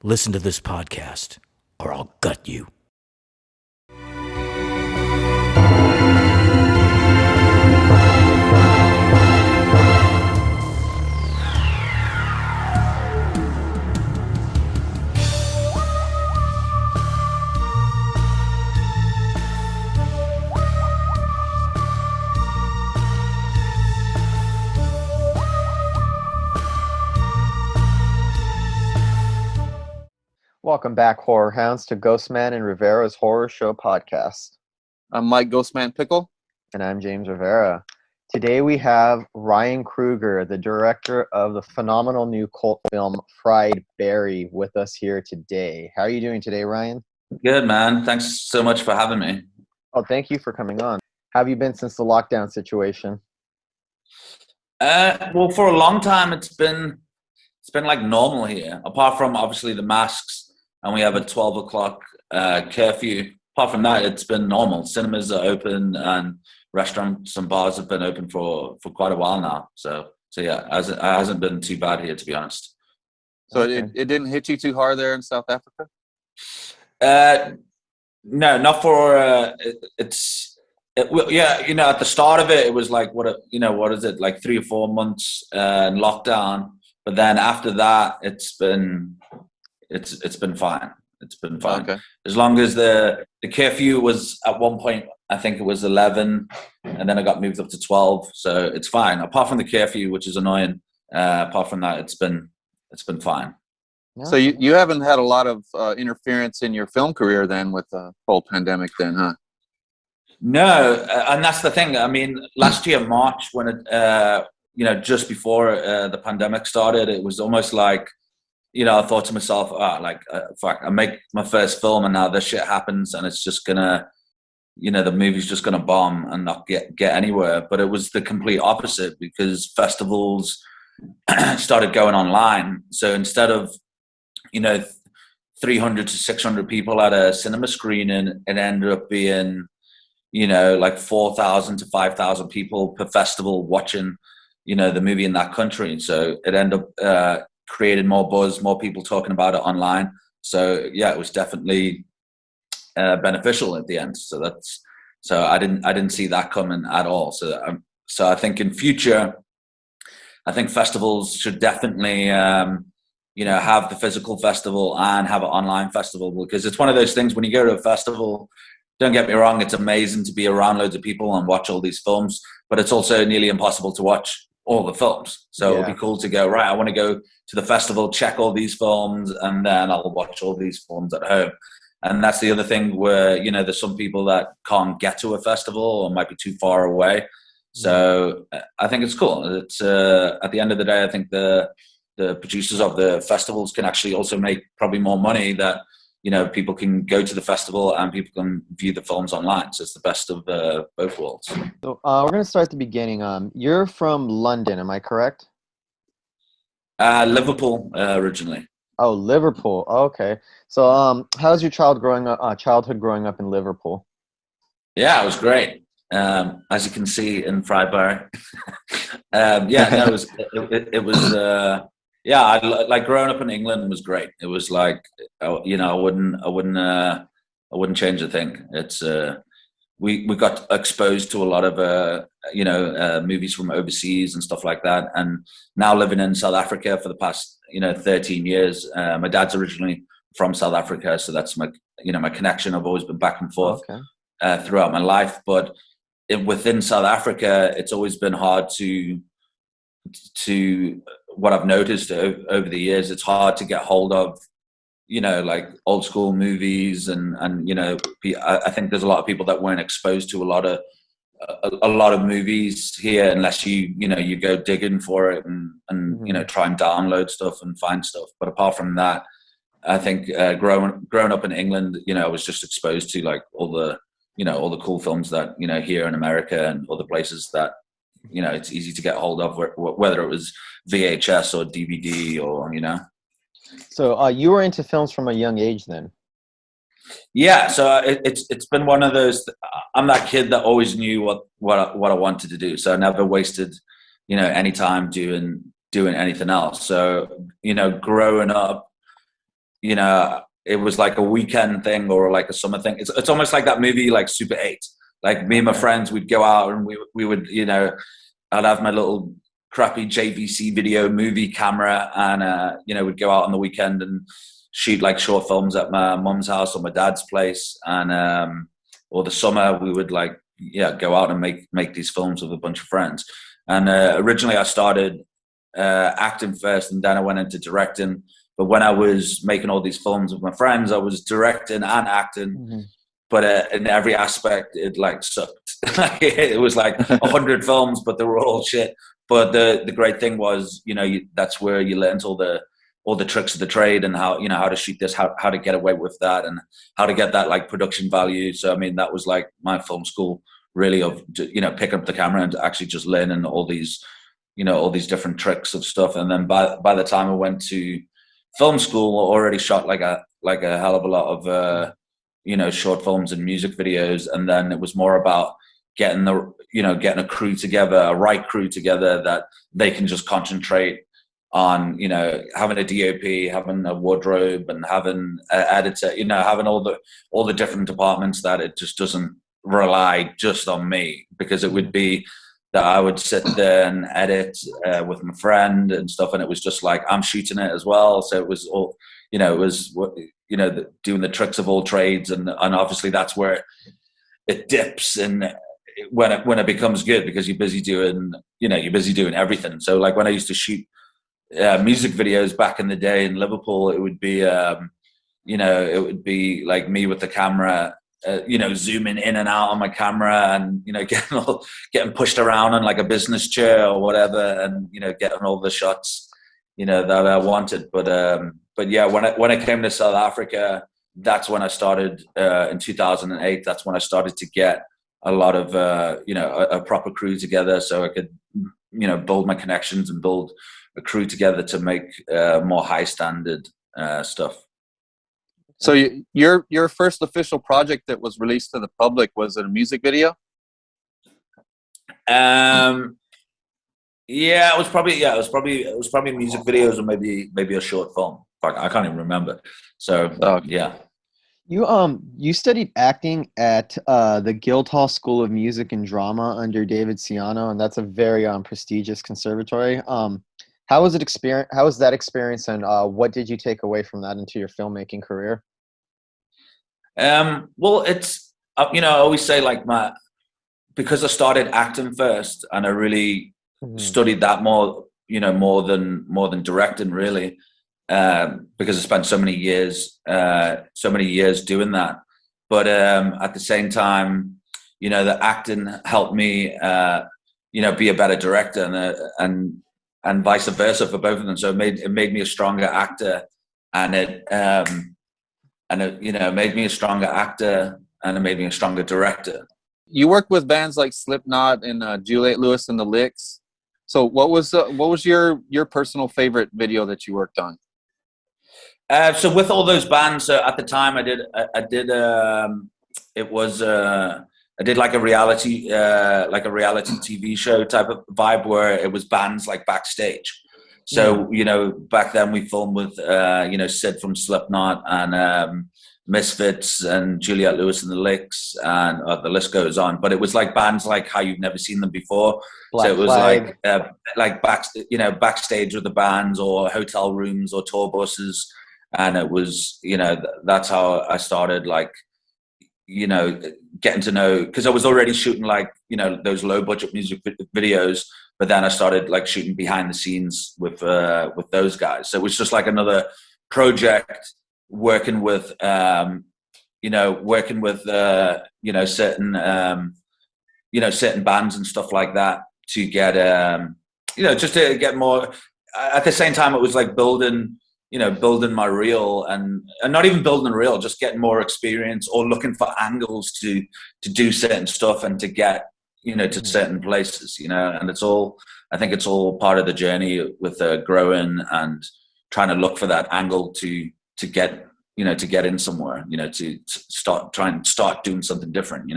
listen to this podcast, or I'll gut you. Welcome back, Horror Hounds, to Ghostman and Rivera's Horror Show podcast. I'm Mike Ghostman Pickle. And I'm James Rivera. Today we have Ryan Kruger, the director of the phenomenal new cult film Fried Berry, with us here today. How are you doing today, Ryan? Good, man. Thanks so much for having me. Oh, thank you for coming on. How have you been since the lockdown situation? Well, for a long time, it's been like normal here, apart from obviously the masks. And we have a 12 o'clock curfew. Apart from that, it's been normal. Cinemas are open and restaurants and bars have been open for quite a while now. So yeah, it hasn't been too bad here, to be honest. So okay. it didn't hit you too hard there in South Africa? No, not for yeah, you know, at the start of it was like what is it, like 3 or 4 months lockdown. But then after that, it's been fine. It's been fine. Okay. As long as the curfew was at one point, I think it was 11, and then it got moved up to 12. So it's fine. Apart from the curfew, which is annoying. Apart from that, it's been fine. So you haven't had a lot of interference in your film career then with the whole pandemic then, huh? No, and that's the thing. I mean, last year, March, when it, just before the pandemic started, it was almost like, I thought to myself, fuck, I make my first film and now this shit happens and it's just gonna, the movie's just gonna bomb and not get anywhere. But it was the complete opposite because festivals started going online. So instead of, 300 to 600 people at a cinema screening, it ended up being, like 4,000 to 5,000 people per festival watching, the movie in that country. So it ended up created more buzz, more people talking about it online. So yeah, it was definitely beneficial at the end. So I didn't see that coming at all. So I think in future, I think festivals should definitely have the physical festival and have an online festival, because it's one of those things when you go to a festival, don't get me wrong, it's amazing to be around loads of people and watch all these films, but it's also nearly impossible to watch all the films. So It'd be cool to go, right, I want to go to the festival, check all these films, and then I'll watch all these films at home. And that's the other thing where, there's some people that can't get to a festival or might be too far away. So I think it's cool. It's at the end of the day, I think the producers of the festivals can actually also make probably more money that, people can go to the festival and people can view the films online. So it's the best of both worlds. So we're going to start at the beginning. You're from London, am I correct? Liverpool originally. Oh, Liverpool. Okay. So how's your childhood growing up in Liverpool? Yeah, it was great. As you can see in Fried Berry. It was I like growing up in England was great. It was like, I wouldn't change a thing. It's we got exposed to a lot of movies from overseas and stuff like that. And now living in South Africa for the past 13 years. My dad's originally from South Africa, so that's my my connection. I've always been back and forth throughout my life. But within South Africa, it's always been hard to what I've noticed over the years, it's hard to get hold of, like old school movies and I think there's a lot of people that weren't exposed to a lot of movies here unless you go digging for it and try and download stuff and find stuff. But apart from that, I think growing up in England, I was just exposed to like all the cool films that here in America and other places that it's easy to get hold of, whether it was VHS or DVD or So you were into films from a young age then? Yeah, so it's been one of those. I'm that kid that always knew what I wanted to do, so I never wasted any time doing anything else. So growing up, it was like a weekend thing or like a summer thing. It's almost like that movie, like Super 8. Like me and my friends, we'd go out and we would, I'd have my little crappy JVC video movie camera and, we'd go out on the weekend and shoot like short films at my mum's house or my dad's place. And, or the summer we would like, go out and make these films with a bunch of friends. And originally I started acting first and then I went into directing. But when I was making all these films with my friends, I was directing and acting. Mm-hmm. But in every aspect, it like sucked. It was like 100 films, but they were all shit. But the great thing was, that's where you learned all the tricks of the trade and how to shoot this, how to get away with that, and how to get that like production value. So I mean, that was like my film school, really, of picking up the camera and actually just learning all these different tricks of stuff. And then by the time I went to film school, I already shot like a hell of a lot of short films and music videos. And then it was more about getting a crew together, a right crew together that they can just concentrate on, having a DOP, having a wardrobe, and having an editor, having all the different departments, that it just doesn't rely just on me, because it would be that I would sit there and edit with my friend and stuff, and it was just like I'm shooting it as well. So it was all, doing the tricks of all trades, and obviously that's where it dips, and when it becomes good, because you're busy doing everything. So like when I used to shoot music videos back in the day in Liverpool, it would be like me with the camera, zooming in and out on my camera, and getting pushed around on like a business chair or whatever, and getting all the shots that I wanted. But yeah, when I came to South Africa, that's when I started in 2008. That's when I started to get a lot of a proper crew together, so I could build my connections and build a crew together to make more high standard stuff. So your first official project that was released to the public, was it a music video? Yeah, it was probably music videos, or maybe a short film. I can't even remember. So yeah. You studied acting at the Guildhall School of Music and Drama under David Ciano, and that's a very prestigious conservatory. How was that experience, and what did you take away from that into your filmmaking career? Well, it's I always say like because I started acting first, and I really studied that more than directing, really, because I spent so many years doing that. But at the same time, the acting helped me be a better director, and vice versa for both of them. So it made me a stronger actor, and it made me a stronger actor, and it made me a stronger director. You worked with bands like Slipknot and Juliette Lewis and the Licks. So what was your personal favorite video that you worked on? So with all those bands, at the time I did like a reality TV show type of vibe, where it was bands like backstage. So back then we filmed with Sid from Slipknot and Misfits and Juliette Lewis and the Licks, and the list goes on. But it was like bands like how you've never seen them before. Black so it was Flag. like backstage with the bands, or hotel rooms, or tour buses, and it was that's how I started getting to know, because I was already shooting those low budget music videos, but then I started like shooting behind the scenes with those guys. So it was just like another project, working with certain certain bands and stuff like that, to get just to get more. At the same time, it was like building my reel, and not even building a reel, just getting more experience, or looking for angles to do certain stuff, and to get to certain places, and I think it's all part of the journey with growing and trying to look for that angle to get in somewhere, to start doing something different.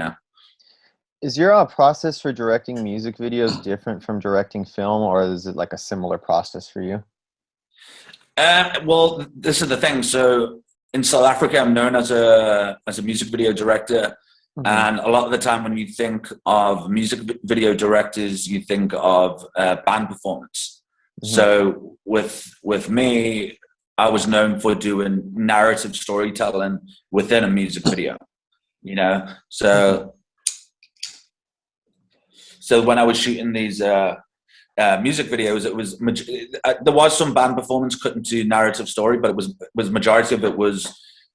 Is your process for directing music videos different from directing film, or is it like a similar process for you? Well, this is the thing. So in South Africa, I'm known as a music video director, and a lot of the time when you think of music video directors, you think of band performance. So with me, I was known for doing narrative storytelling within a music video. You know, so when I was shooting these music videos, it was there was some band performance cut into narrative story, but it was majority of it was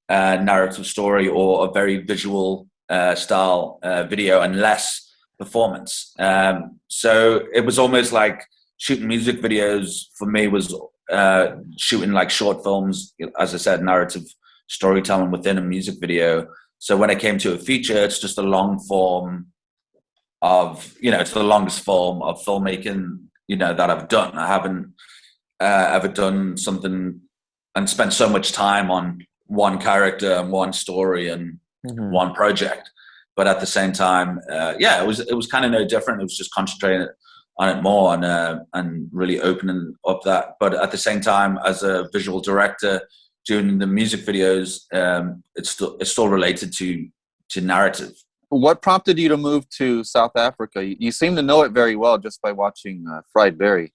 narrative story or a very visual style video and less performance. So it was almost like shooting music videos for me was shooting like short films, as I said, narrative storytelling within a music video. So when it came to a feature, it's just a long form of, it's the longest form of filmmaking, that I've done. I haven't ever done something and spent so much time on one character and one story and one project. But at the same time, it was kind of no different. It was just concentrating on it more and really opening up that. But at the same time, as a visual director doing the music videos, it's still related to narrative. What prompted you to move to South Africa? You seem to know it very well just by watching Fried Berry.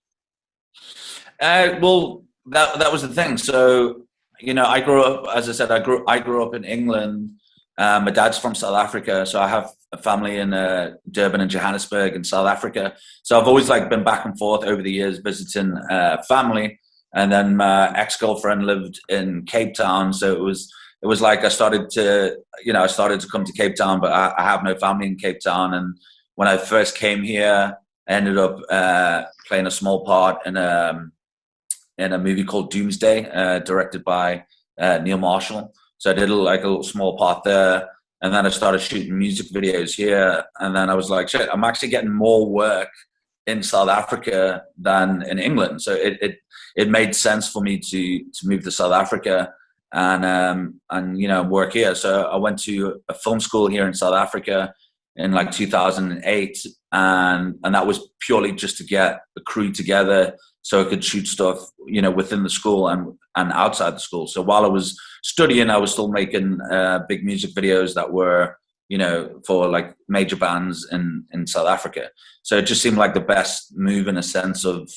Well, that was the thing. So, I grew up, as I said, I grew up in England. My dad's from South Africa, so I have a family in Durban and Johannesburg in South Africa. So I've always been back and forth over the years visiting family. And then my ex-girlfriend lived in Cape Town, so it was like I started to come to Cape Town, but I have no family in Cape Town. And when I first came here, I ended up playing a small part in a movie called Doomsday, directed by Neil Marshall. So I did a little small part there, and then I started shooting music videos here. And then I was like, shit, I'm actually getting more work in South Africa than in England. So it made sense for me to move to South Africa and work here. So I went to a film school here in South Africa in 2008, and that was purely just to get a crew together so I could shoot stuff within the school and outside the school. So while I was studying, I was still making big music videos that were for major bands in South Africa. So it just seemed like the best move in a sense of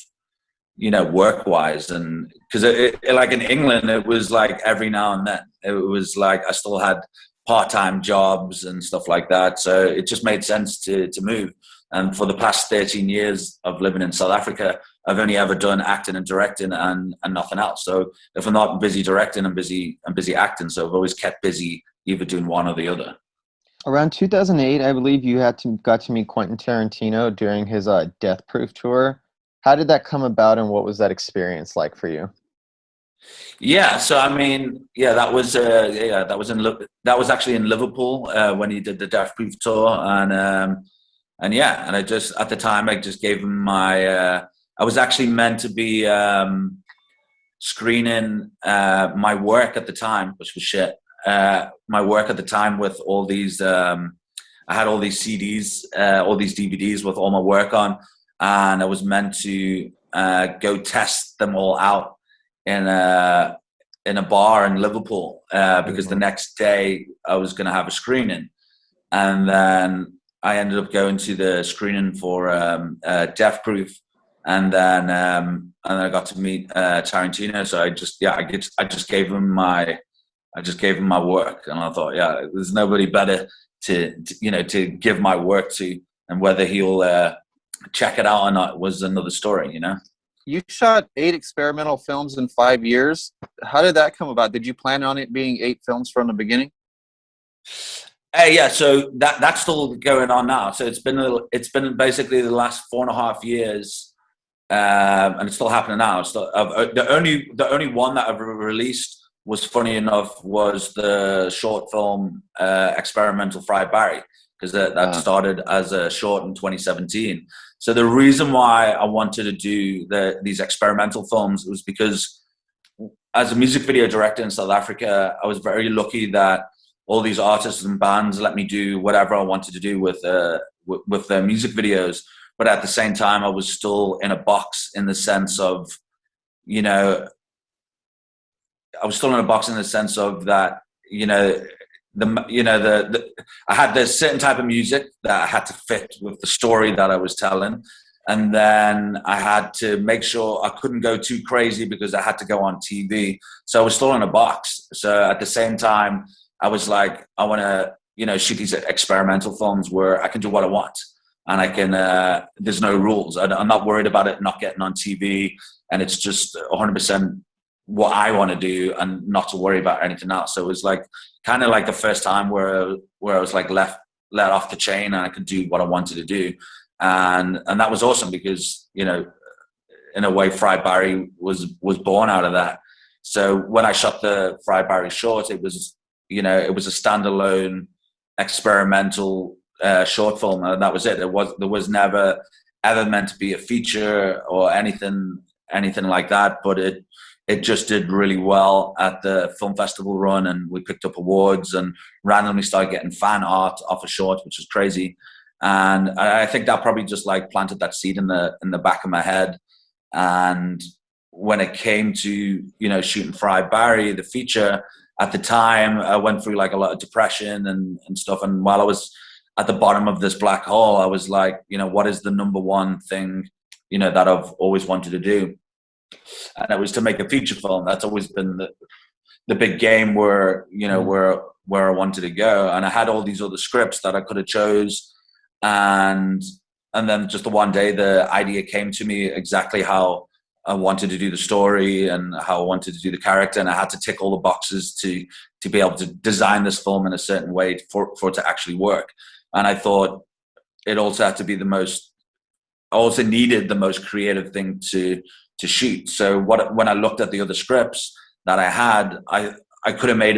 work wise. And because in England, it was every now and then, it was I still had part-time jobs and stuff like that. So it just made sense to move. And for the past 13 years of living in South Africa, I've only ever done acting and directing and nothing else. So if I'm not busy directing, I'm busy acting. So I've always kept busy either doing one or the other. Around 2008, I believe you got to meet Quentin Tarantino during his Death Proof tour. How did that come about, and what was that experience like for you? Yeah, so I mean, that was actually in Liverpool when he did the Death Proof tour, and I just at the time I just gave him my. I was actually meant to be screening my work at the time, which was shit. My work at the time with all these, I had all these CDs, all these DVDs with all my work on, and I was meant to go test them all out in a bar in Liverpool because the next day I was going to have a screening, and then I ended up going to the screening for Death Proof, and then I got to meet Tarantino. So I just gave him my work, and I thought, there's nobody better to give my work to, and whether he'll check it out or not was another story, You shot 8 experimental films in 5 years. How did that come about? Did you plan on it being 8 films from the beginning? So that's still going on now. So it's been basically the last 4.5 years, and it's still happening now. The only one that I've released was, funny enough, was the short film experimental Fried Barry, because that started as a short in 2017. So the reason why I wanted to do these experimental films was because as a music video director in South Africa, I was very lucky that all these artists and bands let me do whatever I wanted to do with their music videos. But at the same time, I was still in a box in the sense of, I was still in a box in the sense of that, I had this certain type of music that I had to fit with the story that I was telling. And then I had to make sure I couldn't go too crazy because I had to go on TV. So I was still in a box. So at the same time, I was like, I want to, shoot these experimental films where I can do what I want. And I can, there's no rules. I'm not worried about it not getting on TV. And it's just 100% what I want to do and not to worry about anything else. So it was like, kind of like the first time where I was like let off the chain and I could do what I wanted to do. And that was awesome because, in a way, Fried Barry was born out of that. So when I shot the Fried Barry short, it was a standalone experimental short film, and that was it. There was never ever meant to be a feature or anything like that. But it just did really well at the film festival run, and we picked up awards and randomly started getting fan art off a short, which was crazy. And I think that probably just like planted that seed in the back of my head. And when it came to, shooting Fried Barry, the feature, at the time, I went through like a lot of depression and stuff. And while I was at the bottom of this black hole, I was like, what is the number one thing, that I've always wanted to do? And it was to make a feature film. That's always been the big game where, where I wanted to go. And I had all these other scripts that I could have chose. And then just the one day, the idea came to me exactly how I wanted to do the story and how I wanted to do the character. And I had to tick all the boxes to be able to design this film in a certain way for it to actually work. And I thought it also had to be needed the most creative thing to shoot. So when I looked at the other scripts that I had, I could have made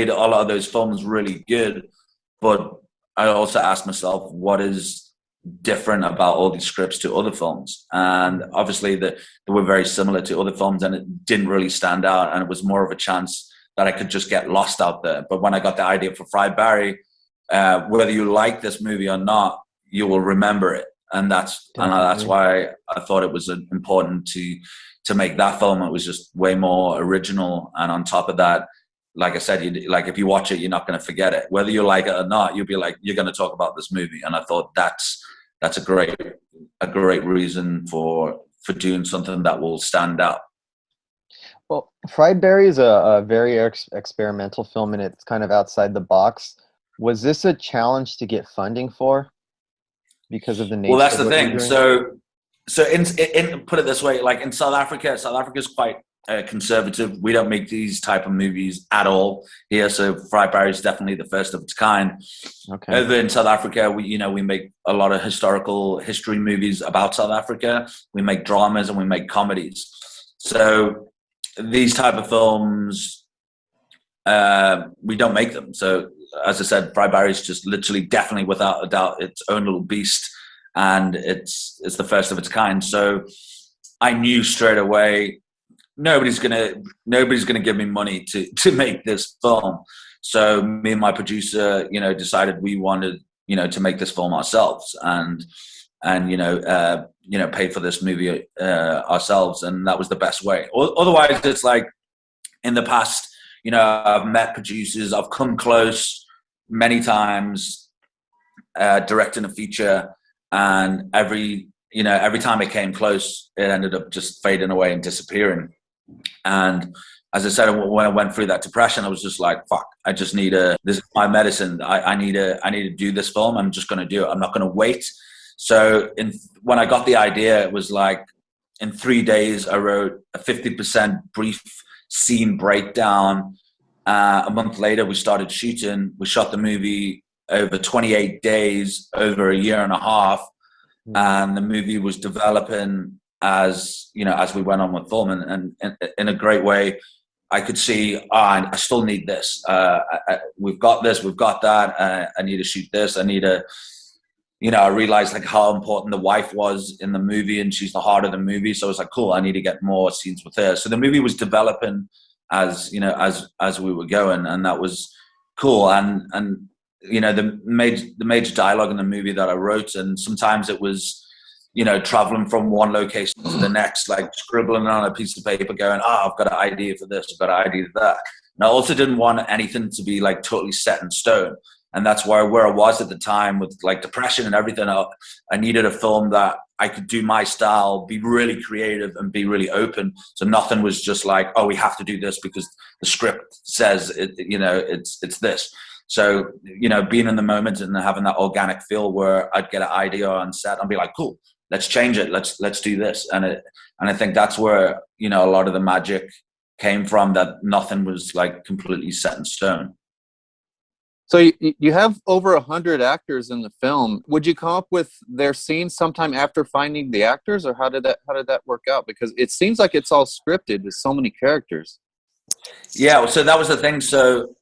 a lot of those films really good, but I also asked myself, what is different about all these scripts to other films? And obviously they were very similar to other films, and it didn't really stand out, and it was more of a chance that I could just get lost out there. But when I got the idea for Fried Barry, whether you like this movie or not, you will remember it. And that's why I thought it was important to make that film. It was just way more original. And on top of that, like I said, if you watch it, you're not going to forget it. Whether you like it or not, you'll be like, you're going to talk about this movie. And I thought that's a great reason for doing something that will stand out. Well, Fried Barry is a very experimental film, and it's kind of outside the box. Was this a challenge to get funding for because of the nature? Well, that's of the thing. So in put it this way, like in South Africa is quite conservative. We don't make these type of movies at all here. So Fried Barry is definitely the first of its kind. Okay. Over in South Africa, we make a lot of history movies about South Africa. We make dramas and we make comedies. So these type of films, we don't make them. So as I said, Fried Barry is just literally, definitely, without a doubt, its own little beast, and it's the first of its kind. So I knew straight away nobody's gonna give me money to make this film. So me and my producer, decided we wanted, to make this film ourselves and pay for this movie ourselves, and that was the best way. Otherwise, it's like in the past, I've met producers, I've come close many times directing a feature, and every time it came close, it ended up just fading away and disappearing. And as I said, when I went through that depression, I was just like, fuck, I just need this is my medicine. I need to do this film. I'm just going to do it. I'm not going to wait. So when I got the idea, it was like in 3 days, I wrote a 50% brief scene breakdown. A month later, we started shooting. We shot the movie over 28 days, over a year and a half. And the movie was developing as we went on with filming, and in a great way. I could see, I still need this. We've got this, we've got that. I need to shoot this. I need to, I realized like how important the wife was in the movie, and she's the heart of the movie. So I was like, cool, I need to get more scenes with her. So the movie was developing as we were going, and that was cool. And the major dialogue in the movie that I wrote, and sometimes it was traveling from one location to the next, like scribbling on a piece of paper going, I've got an idea for this, I've got an idea for that. And I also didn't want anything to be like totally set in stone. And that's where I was at the time with like depression and everything. I needed a film that I could do my style, be really creative and be really open. So nothing was just like, we have to do this because the script says it, it's this. So, being in the moment and having that organic feel where I'd get an idea on set and be like, cool, let's change it. Let's do this. And I think that's where, a lot of the magic came from, that nothing was like completely set in stone. So you have over 100 actors in the film. Would you come up with their scenes sometime after finding the actors, or how did that work out? Because it seems like it's all scripted with so many characters. Yeah, so that was the thing. So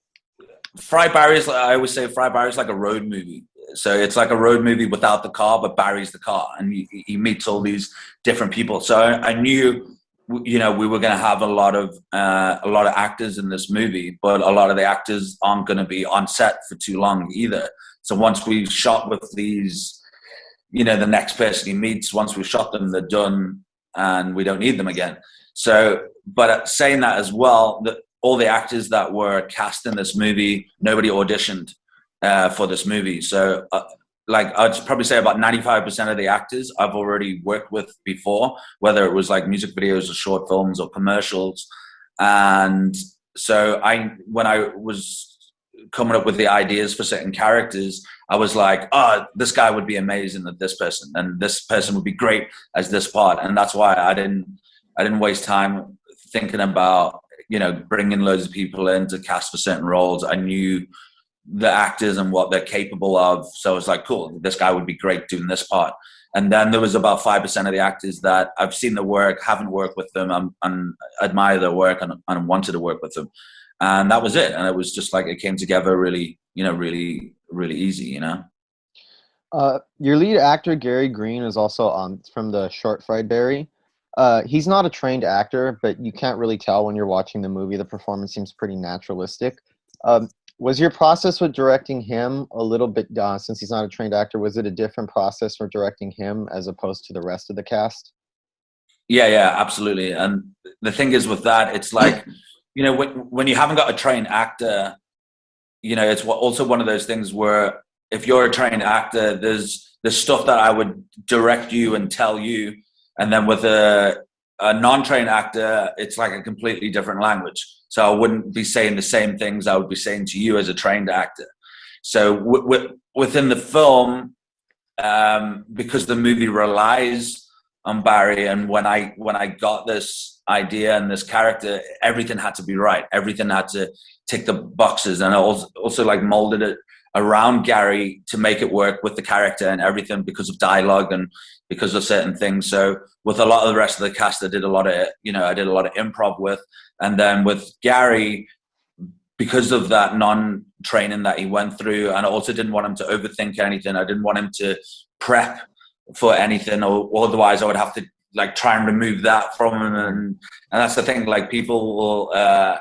Fry Barry's, I always say Fry Barry's like a road movie. So it's like a road movie without the car, but Barry's the car, and he meets all these different people. So I knew, we were going to have a lot of actors in this movie, but a lot of the actors aren't going to be on set for too long either. So once we shot with these, the next person he meets, once we've shot them, they're done and we don't need them again. So, but saying that as well, that all the actors that were cast in this movie, nobody auditioned for this movie. So I'd probably say about 95% of the actors I've already worked with before, whether it was like music videos or short films or commercials. And so when I was coming up with the ideas for certain characters, I was like, this guy would be amazing as this person, and this person would be great as this part. And that's why I didn't waste time thinking about, bringing loads of people in to cast for certain roles. I knew the actors and what they're capable of. So I was like, cool, this guy would be great doing this part. And then there was about 5% of the actors that I've seen the work, haven't worked with them, and admire their work and wanted to work with them. And that was it. And it was just like, it came together really, really, really easy, Your lead actor, Gary Green, is also from the short Fried Barry. He's not a trained actor, but you can't really tell when you're watching the movie. The performance seems pretty naturalistic. Was your process with directing him a little bit, since he's not a trained actor, was it a different process for directing him as opposed to the rest of the cast? Yeah, absolutely. And the thing is with that, it's like, when you haven't got a trained actor, it's also one of those things where if you're a trained actor, there's stuff that I would direct you and tell you. And then with a non-trained actor, it's like a completely different language. So I wouldn't be saying the same things I would be saying to you as a trained actor. So within the film, because the movie relies on Barry, and when I got this idea and this character, everything had to be right. Everything had to tick the boxes, and I also like molded it around Gary to make it work with the character and everything because of dialogue and because of certain things. So with a lot of the rest of the cast, I did a lot of improv with. And then with Gary, because of that non-training that he went through, and I also didn't want him to overthink anything. I didn't want him to prep for anything, or otherwise I would have to like try and remove that from him. And that's the thing, like people will,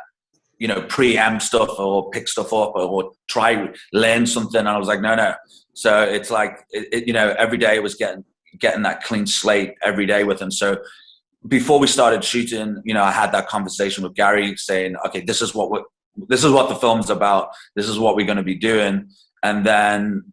preempt stuff or pick stuff up or try learn something. And I was like, no. So it's like, every day it was getting that clean slate every day with him. So before we started shooting, I had that conversation with Gary saying, okay, this is what the film's about. This is what we're going to be doing. And then,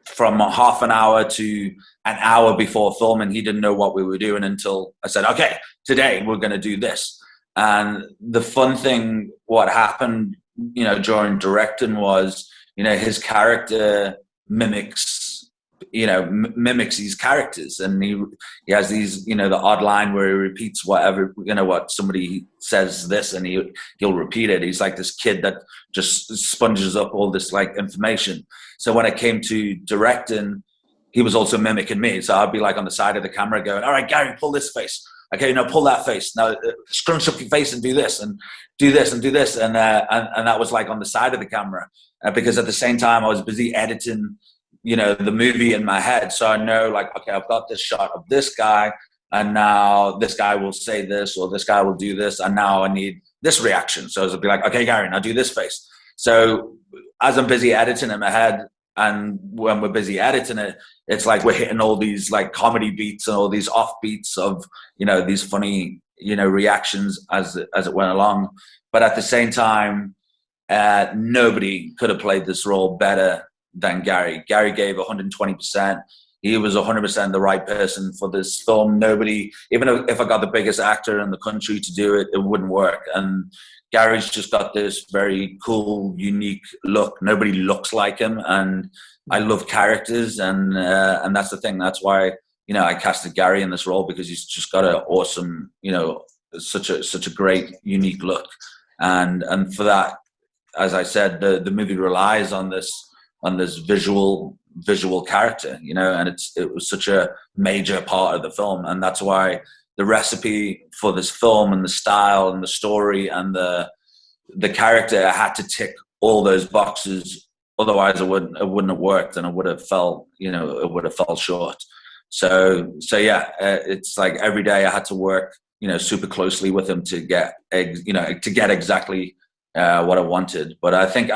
from half an hour to an hour before filming, he didn't know what we were doing until I said, okay, today we're going to do this. And the fun thing, what happened, during directing was, his character mimics these characters, and he has these, the odd line where he repeats whatever, what somebody says this, and he'll repeat it. He's like this kid that just sponges up all this like information. So when it came to directing, he was also mimicking me. So I'd be like on the side of the camera going, all right, Gary, pull this face. Okay, pull that face. Now scrunch up your face and do this and do this and do this. And that was like on the side of the camera because at the same time I was busy editing, the movie in my head. So I know like, okay, I've got this shot of this guy, and now this guy will say this, or this guy will do this, and now I need this reaction. So I'll be like, okay, Gary, now do this face. So as I'm busy editing in my head, and when we're busy editing it, it's like we're hitting all these like comedy beats and all these off beats of, you know, these funny, you know, reactions as it went along. But at the same time, nobody could have played this role better than Gary. Gary gave 120%. He was 100% the right person for this film. Nobody, even if I got the biggest actor in the country to do it, it wouldn't work. And Gary's just got this very cool, unique look. Nobody looks like him, and I love characters, and that's the thing. That's why, you know, I casted Gary in this role, because he's just got an awesome, you know, such a great, unique look, and for that, as I said, the movie relies on this visual character, you know, and it was such a major part of the film, and that's why the recipe for this film and the style and the story and the character had to tick all those boxes. Otherwise, it wouldn't have worked, and it would have fell short. So yeah, it's like every day I had to work, you know, super closely with him to get exactly what I wanted. But I think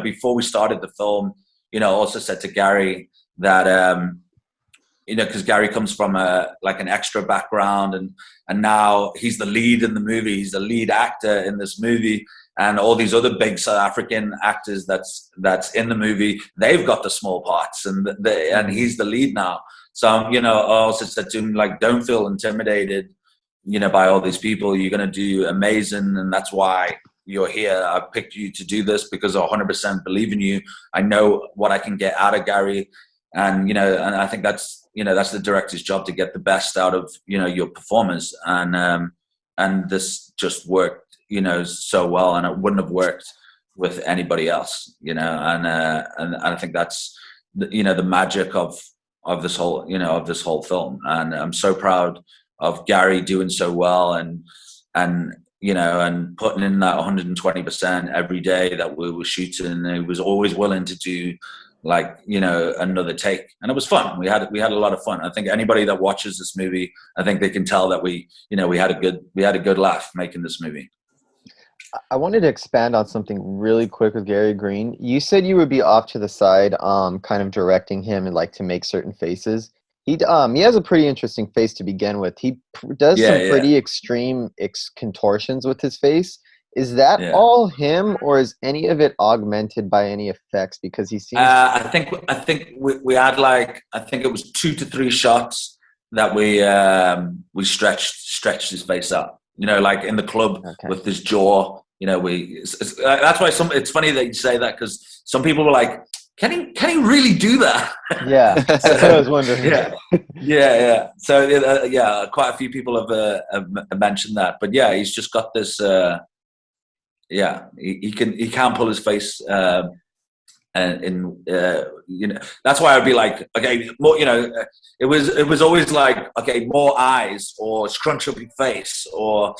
before we started the film, you know, I also said to Gary that, you know, because Gary comes from an extra background, and now he's the lead in the movie. He's the lead actor in this movie, and all these other big South African actors that's in the movie, they've got the small parts, and he's the lead now. So, you know, I also said to him, like, don't feel intimidated, you know, by all these people. You're going to do amazing, and that's why you're here. I picked you to do this because I 100% believe in you. I know what I can get out of Gary, and, you know, and I think that's the director's job, to get the best out of, you know, your performers, and this just worked, you know, so well, and it wouldn't have worked with anybody else, you know, and I think that's the magic of this whole film, and I'm so proud of Gary doing so well, and you know, and putting in that 120% every day that we were shooting. He was always willing to do, like, you know, another take, and it was fun. We had a lot of fun. I think anybody that watches this movie, I think they can tell that we had a good laugh making this movie. I wanted to expand on something really quick with Gary Green. You said you would be off to the side, kind of directing him and like to make certain faces. He has a pretty interesting face to begin with. He does some pretty extreme contortions with his face. Is that all him, or is any of it augmented by any effects? Because he seems. I think we had, like, I think it was 2 to 3 shots that we stretched his face up. You know, like in the club with his jaw. You know, that's why it's funny that you say that, because some people were like, Can he really do that? Yeah, that's what I was wondering. Yeah. So quite a few people have mentioned that, but yeah, he's just got this. He can pull his face, and you know, that's why I'd be like, okay, more, you know, it was always like, okay, more eyes, or scrunch up your face, or,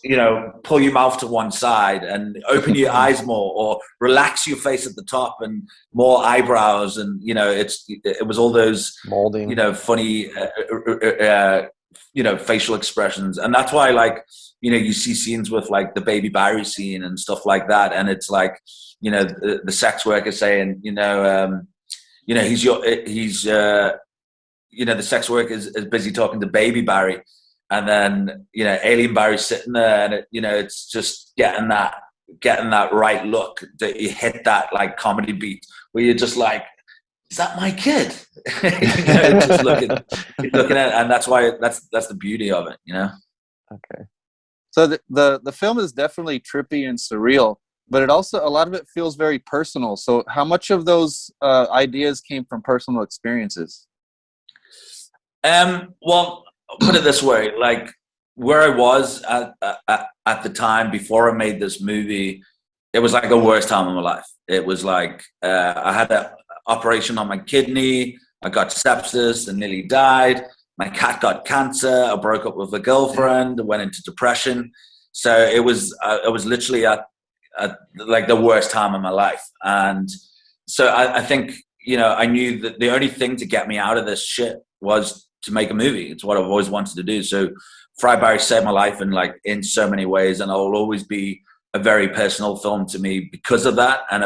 you know, pull your mouth to one side and open your eyes more, or relax your face at the top and more eyebrows, and, you know, it was all those molding, you know, funny you know, facial expressions. And that's why, like, you know, you see scenes with, like, the Baby Barry scene and stuff like that, and it's like, you know, the sex worker saying, you know, he's you know, the sex worker is busy talking to Baby Barry, and then, you know, Alien Barry's sitting there, and you know, it's just getting that right look, that you hit that, like, comedy beat where you're just like, is that my kid? You know, just looking at it, and that's why that's the beauty of it, you know. Okay. So the film is definitely trippy and surreal, but it also, a lot of it feels very personal. So how much of those ideas came from personal experiences? Well, put it this way, like, where I was at the time before I made this movie, it was like the worst time of my life. It was like, I had an operation on my kidney. I got sepsis and nearly died. My cat got cancer. I broke up with a girlfriend. I went into depression. So it was literally at like the worst time of my life. And so I think, you know, I knew that the only thing to get me out of this shit was to make a movie. It's what I've always wanted to do. So Fry Barry saved my life in so many ways, and I will always be a very personal film to me because of that. And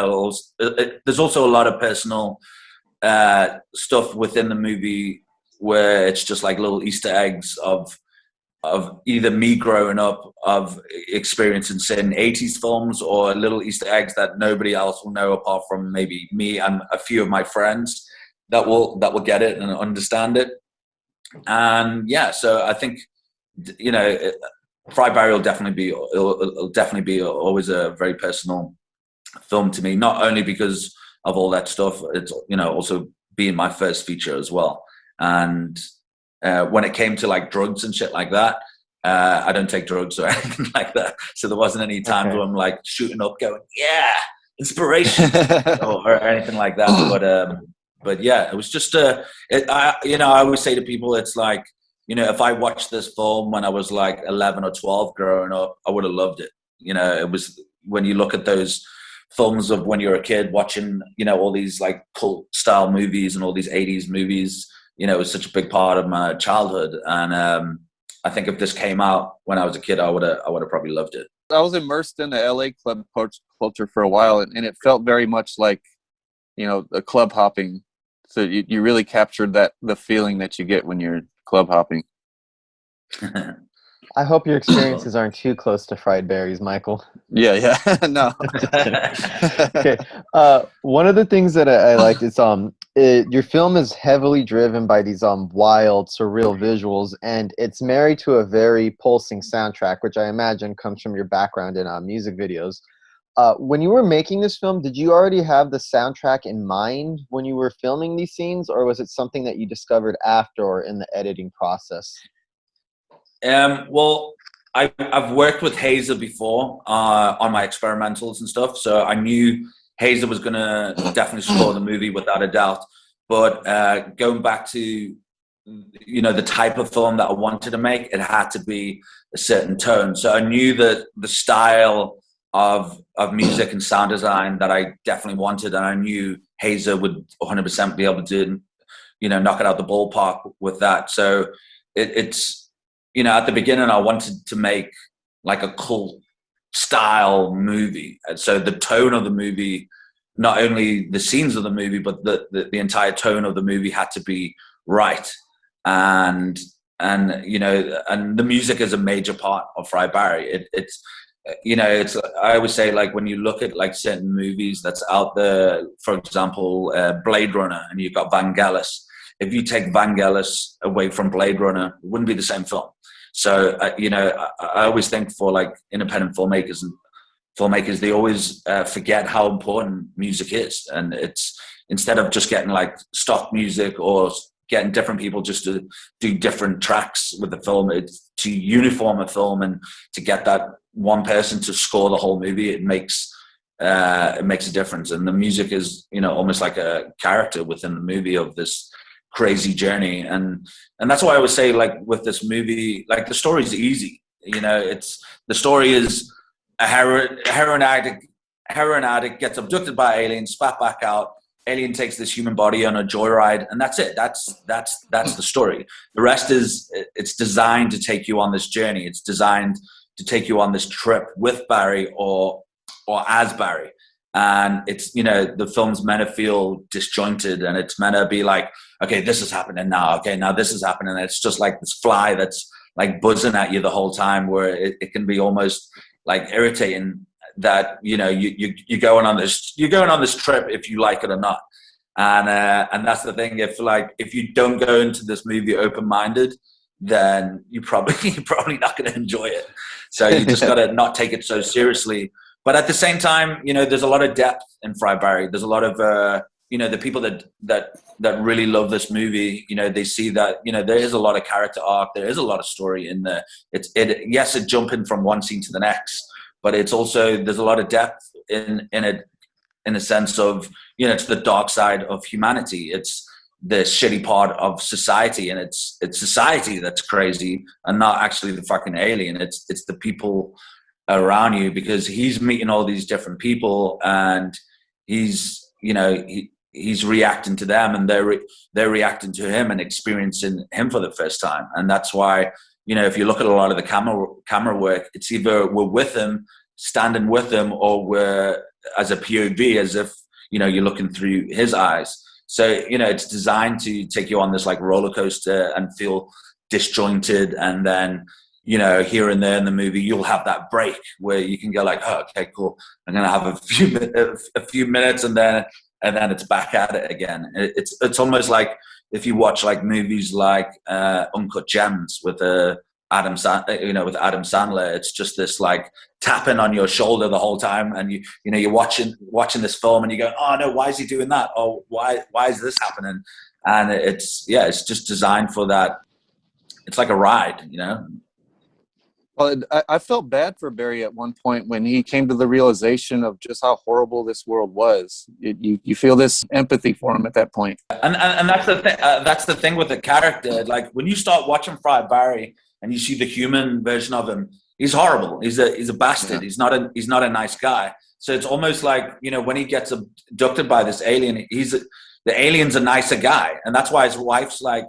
there's also a lot of personal stuff within the movie where it's just like little Easter eggs of either me growing up, of experiencing certain 80s films, or little Easter eggs that nobody else will know apart from maybe me and a few of my friends that will get it and understand it. And yeah, so I think, you know, Fried Barry will definitely be always a very personal film to me, not only because of all that stuff, it's, you know, also being my first feature as well. And when it came to like drugs and shit like that, I don't take drugs or anything like that. So there wasn't any times where I'm like shooting up going, yeah, inspiration or anything like that. But yeah, it was just I always say to people, it's like, you know, if I watched this film when I was like 11 or 12 growing up, I would have loved it. You know, it was, when you look at those films of when you're a kid watching, you know, all these like cult style movies and all these 80s movies, you know, it was such a big part of my childhood. And I think if this came out when I was a kid, I would have probably loved it. I was immersed in the LA club culture for a while, and it felt very much like, you know, a club hopping. So you really captured the feeling that you get when you're club hopping. I hope your experiences aren't too close to fried berries, Michael. Yeah, no. Okay. One of the things that I liked is your film is heavily driven by these wild, surreal visuals, and it's married to a very pulsing soundtrack, which I imagine comes from your background in music videos. When you were making this film, did you already have the soundtrack in mind when you were filming these scenes, or was it something that you discovered after or in the editing process? Well, I've worked with Hazer before on my experimentals and stuff, so I knew Hazer was going to definitely score the movie without a doubt. But going back to, you know, the type of film that I wanted to make, it had to be a certain tone. So I knew that the style of music and sound design that I definitely wanted, and I knew Hazer would 100% be able to, you know, knock it out the ballpark with that. So it's, you know, at the beginning, I wanted to make like a cult style movie. And so the tone of the movie, not only the scenes of the movie, but the entire tone of the movie had to be right. And you know, and the music is a major part of Fried Barry. It's, you know, it's, I always say, like, when you look at like certain movies that's out there, for example, Blade Runner, and you've got Vangelis. If you take Vangelis away from Blade Runner, it wouldn't be the same film. So, you know, I always think for like independent filmmakers, they always forget how important music is. And it's, instead of just getting like stock music or getting different people just to do different tracks with the film, it's to uniform a film and to get that one person to score the whole movie. It makes a difference. And the music is, you know, almost like a character within the movie of this crazy journey. And that's why I would say, like, with this movie, like, the story is easy. You know, the story is a heroin addict gets abducted by aliens, spat back out. Alien takes this human body on a joyride, and that's it. That's the story. The rest is, it's designed to take you on this journey. It's designed to take you on this trip with Barry or as Barry. And it's, you know, the film's meant to feel disjointed, and it's meant to be like, okay, this is happening now. Okay, now this is happening. And it's just like this fly that's like buzzing at you the whole time, where it can be almost like irritating that, you know, you're going on this trip if you like it or not. And that's the thing. If you don't go into this movie open-minded, then you're probably not going to enjoy it. So you just got to not take it so seriously. But at the same time, you know, there's a lot of depth in Fried Barry. There's a lot of, you know, the people that really love this movie, you know, they see that, you know, there is a lot of character arc. There is a lot of story in there. Yes, it's jumping from one scene to the next, but it's also, there's a lot of depth in it, in a sense of, you know, it's the dark side of humanity. It's the shitty part of society, and it's society that's crazy, and not actually the fucking alien. It's the people around you, because he's meeting all these different people, and he's, you know, he's reacting to them, and they're reacting to him and experiencing him for the first time. And that's why, you know, if you look at a lot of the camera work, it's either we're with him standing with him, or we're as a POV, as if, you know, you're looking through his eyes. So, you know, it's designed to take you on this like roller coaster and feel disjointed. And then, you know, here and there in the movie, you'll have that break where you can go like, oh, okay, cool. I'm going to have a few minutes, and then it's back at it again. It's almost like if you watch like movies like Uncut Gems with Adam Sandler, it's just this like tapping on your shoulder the whole time, and you're watching this film, and you go, oh no, why is he doing that? Oh, why is this happening? And it's just designed for that. It's like a ride, you know. Well, I felt bad for Barry at one point when he came to the realization of just how horrible this world was. You feel this empathy for him at that point. And that's the thing. That's the thing with the character. Like when you start watching Friar Barry and you see the human version of him, he's horrible. He's a bastard. Yeah. He's not a nice guy. So it's almost like, you know, when he gets abducted by this alien, the alien's a nicer guy, and that's why his wife's like,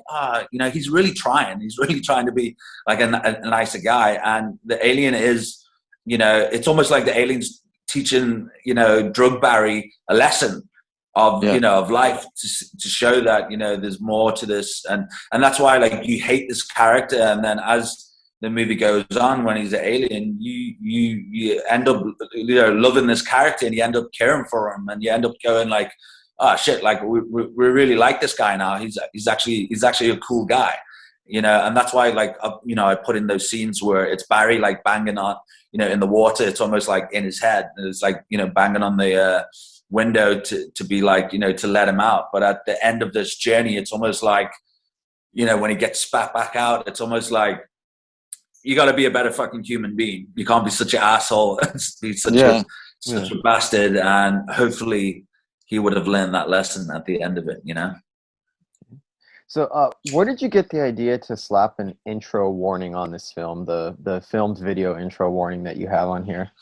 you know, he's really trying. He's really trying to be like a nicer guy. And the alien is, you know, it's almost like the alien's teaching, you know, drug Barry a lesson of, you know, of life to show that, you know, there's more to this. And that's why, like, you hate this character. And then as the movie goes on, when he's an alien, you end up, you know, loving this character, and you end up caring for him, and you end up going like, oh shit, like we really like this guy now. He's actually a cool guy, you know. And that's why, like, you know, I put in those scenes where it's Barry like banging on, you know, in the water. It's almost like in his head. It's like, you know, banging on the window to be like, you know, to let him out. But at the end of this journey, it's almost like, you know, when he gets spat back out, it's almost like, you got to be a better fucking human being. You can't be such an asshole, be such a bastard. And hopefully he would have learned that lesson at the end of it, you know? So where did you get the idea to slap an intro warning on this film, the filmed video intro warning that you have on here?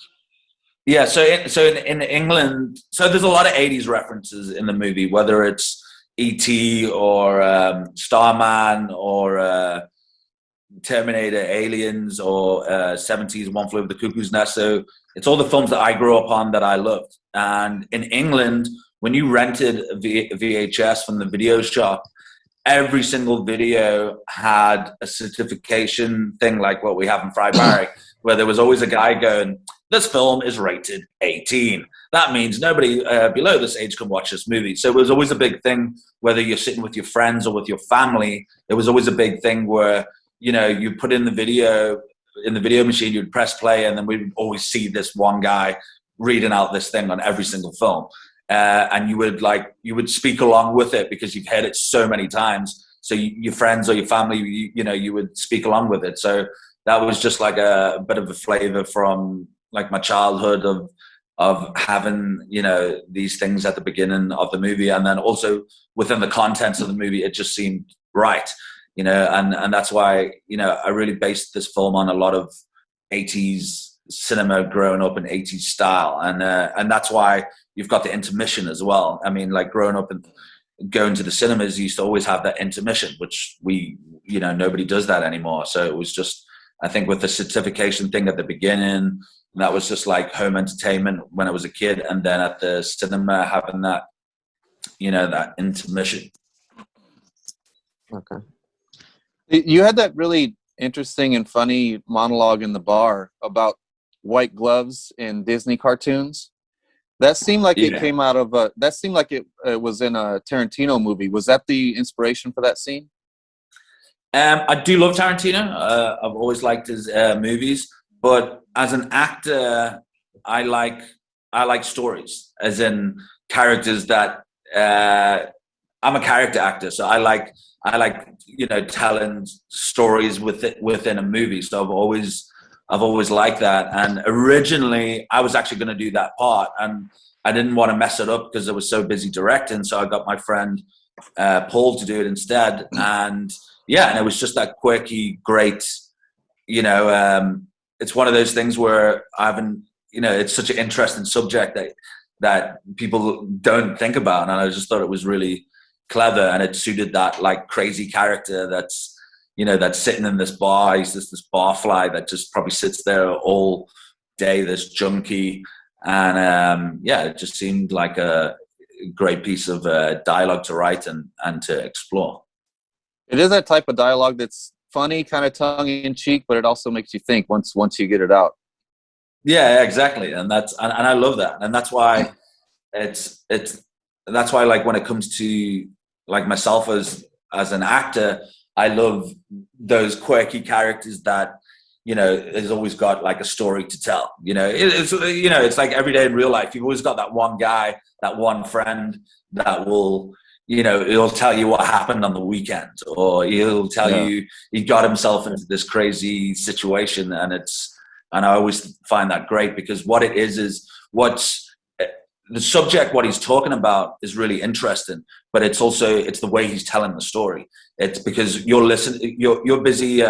Yeah, so in England, so there's a lot of 80s references in the movie, whether it's E.T. or Starman or Terminator, Aliens, or 70s One Flew Over the Cuckoo's Nest. So it's all the films that I grew up on that I loved. And in England, when you rented a VHS from the video shop, every single video had a certification thing like what we have in Friar Barry, where there was always a guy going, this film is rated 18. That means nobody below this age can watch this movie. So it was always a big thing, whether you're sitting with your friends or with your family. It was always a big thing where, you know, you put in the video machine, you'd press play, and then we'd always see this one guy reading out this thing on every single film. And you would speak along with it because you've heard it so many times. So your friends or your family, you would speak along with it. So that was just like a bit of a flavor from like my childhood of having, you know, these things at the beginning of the movie. And then also within the contents of the movie, it just seemed right, you know, and that's why, you know, I really based this film on a lot of 80s cinema growing up in 80s style. And that's why you've got the intermission as well. I mean, like growing up and going to the cinemas, you used to always have that intermission, which nobody does that anymore. So it was just, I think with the certification thing at the beginning, that was just like home entertainment when I was a kid. And then at the cinema having that, you know, that intermission. Okay. You had that really interesting and funny monologue in the bar about white gloves in Disney cartoons. That seemed like it came out of it was in a Tarantino movie. Was that the inspiration for that scene? I do love Tarantino. I've always liked his movies, but as an actor, I like stories, as in characters that I'm a character actor, so I like you know, telling stories within a movie. So I've always liked that. And originally, I was actually going to do that part, and I didn't want to mess it up because I was so busy directing. So I got my friend Paul to do it instead. And yeah, and it was just that quirky, great, you know, it's one of those things where I haven't, you know, it's such an interesting subject that people don't think about. And I just thought it was really clever, and it suited that like crazy character that's, you know, that's sitting in this bar. He's just this barfly that just probably sits there all day, this junkie. And it just seemed like a great piece of dialogue to write and to explore. It is that type of dialogue that's funny, kind of tongue in cheek, but it also makes you think once you get it out. Yeah, exactly. And I love that. And that's why that's why, like, when it comes to like myself as an actor, I love those quirky characters that, you know, has always got like a story to tell. You know, it's like every day in real life. You've always got that one guy, that one friend that will, you know, he'll tell you what happened on the weekend, or he'll tell you he got himself into this crazy situation. And I always find that great, because what it is what's the subject, what he's talking about is really interesting, but it's the way he's telling the story. It's because you're busy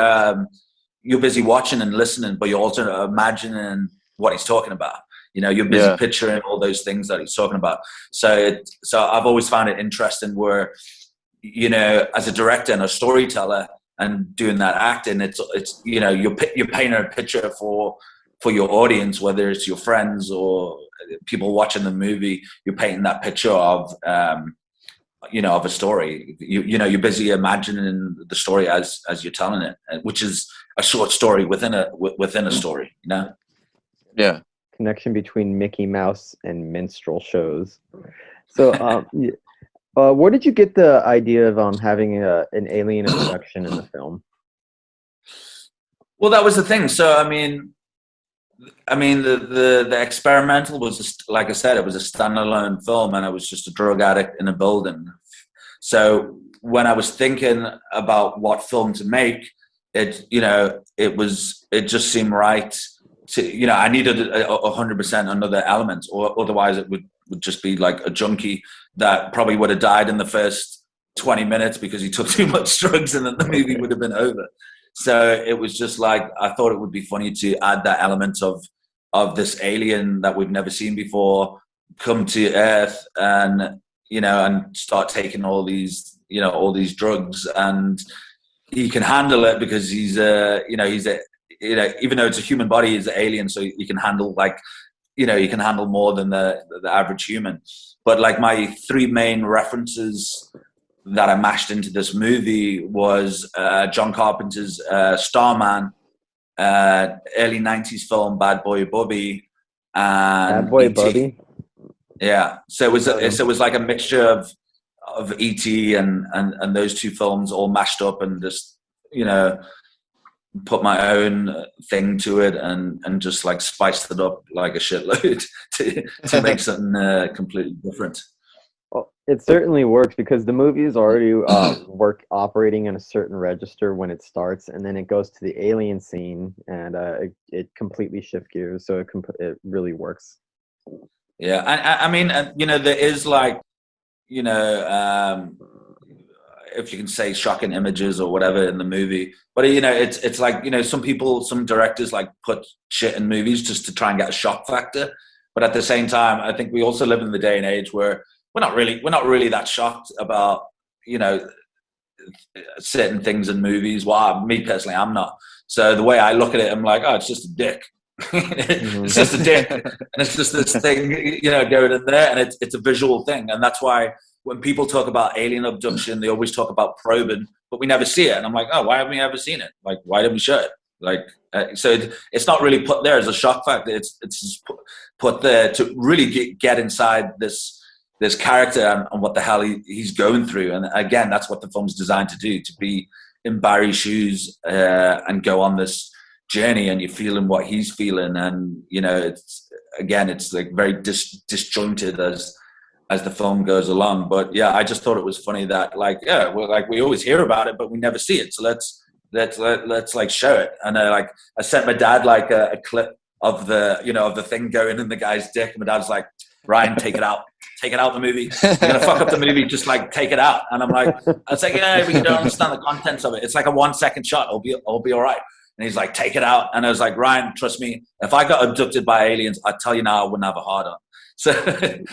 watching and listening, but you're also imagining what he's talking about. You know, you're busy picturing all those things that he's talking about. So I've always found it interesting where, you know, as a director and a storyteller and doing that acting, it's you know, you're painting a picture for your audience, whether it's your friends or people watching the movie. You're painting that picture of, you know, of a story. You know, you're busy imagining the story as you're telling it, which is a short story within a story. You know. Yeah. Connection between Mickey Mouse and minstrel shows. So, where did you get the idea of having an alien abduction in the film? Well, that was the thing. So, I mean, the experimental was just, like I said, it was a standalone film, and I was just a drug addict in a building. So when I was thinking about what film to make, it just seemed right. You know, I needed 100% another element, or otherwise it would just be like a junkie that probably would have died in the first 20 minutes because he took too much drugs, and then the movie would have been over. So it was just like, I thought it would be funny to add that element of this alien that we've never seen before come to Earth, and, you know, and start taking all these drugs, and he can handle it because he's even though it's a human body, he's an alien, so he can handle, like, you know, he can handle more than the average human. But like, my three main references that I mashed into this movie was John Carpenter's Starman, early 90s film Bad Boy Bobby, and Bad Boy E.T. Bobby. Yeah, so it was like a mixture of E.T. and those two films all mashed up, and just, you know, put my own thing to it, and just like spiced it up like a shitload to make something completely different. Well, it certainly works, because the movie is already operating in a certain register when it starts, and then it goes to the alien scene, and it completely shifts gears. So it really works. Yeah, I mean, you know, there is, like, you know, if you can say, shocking images or whatever in the movie, but, you know, it's like, you know, some directors like put shit in movies just to try and get a shock factor, but at the same time, I think we also live in the day and age where we're not really that shocked about, you know, certain things in movies. Well, me personally, I'm not. So the way I look at it, I'm like, oh, it's just a dick. It's just a dick, and it's just this thing, you know, going in there, and it's a visual thing. And that's why when people talk about alien abduction, they always talk about probing, but we never see it. And I'm like, oh, why haven't we ever seen it? Like, why didn't we show it? Like, so it's not really put there as a shock factor. It's just put there to really get inside this character and what the hell he's going through. And again, that's what the film's designed to do, to be in Barry's shoes and go on this journey, and you're feeling what he's feeling. And, you know, it's like very disjointed as the film goes along. But yeah, I just thought it was funny that, like, yeah, well, like, we always hear about it, but we never see it. So let's like show it. And I sent my dad like a clip of the thing going in the guy's dick. And my dad's like, Ryan, take it out the movie. You're gonna fuck up the movie. Just like take it out. And I'm like, I was like, yeah, but you don't understand the contents of it. It's like a 1 second shot. I'll be all right. And he's like, take it out. And I was like, Ryan, trust me, if I got abducted by aliens, I tell you now, I wouldn't have a hard on. So it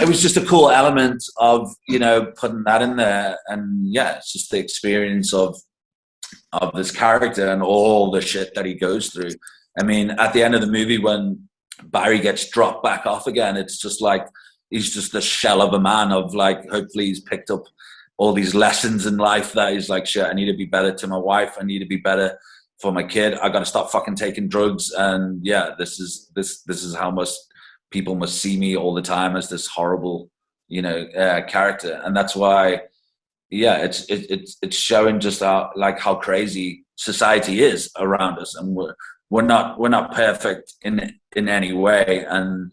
was just a cool element of, you know, putting that in there. And yeah, it's just the experience of, of this character and all the shit that he goes through. I mean, at the end of the movie, when Barry gets dropped back off again, it's just like he's just a shell of a man of like, hopefully he's picked up all these lessons in life that he's like, shit, I need to be better to my wife. I need to be better for my kid. I got to stop fucking taking drugs. And yeah, this is how much people must see me all the time, as this horrible, character. And that's why, yeah, it's showing just how crazy society is around us, and we're not perfect in any way. And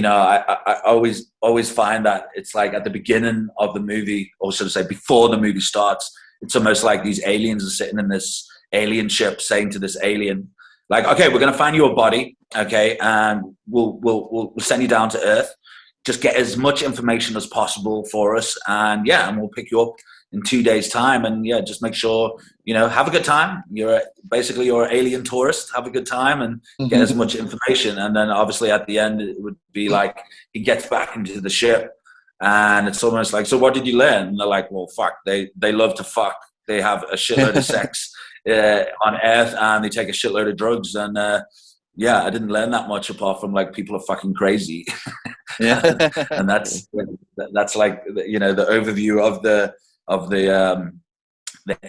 I always find that it's like at the beginning of the movie, or should I say before the movie starts, it's almost like these aliens are sitting in this alien ship saying to this alien, like, okay, we're going to find you a body, okay, and we'll send you down to Earth. Just get as much information as possible for us, and we'll pick you up in 2 days' time, and just make sure, have a good time. You're an alien tourist. Have a good time and get as much information. And then obviously at the end, it would be like he gets back into the ship, and it's almost like, so what did you learn? And they're like, well, fuck, they love to fuck. They have a shitload of sex on Earth, and they take a shitload of drugs. And I didn't learn that much apart from like people are fucking crazy. Yeah. And that's like the overview of the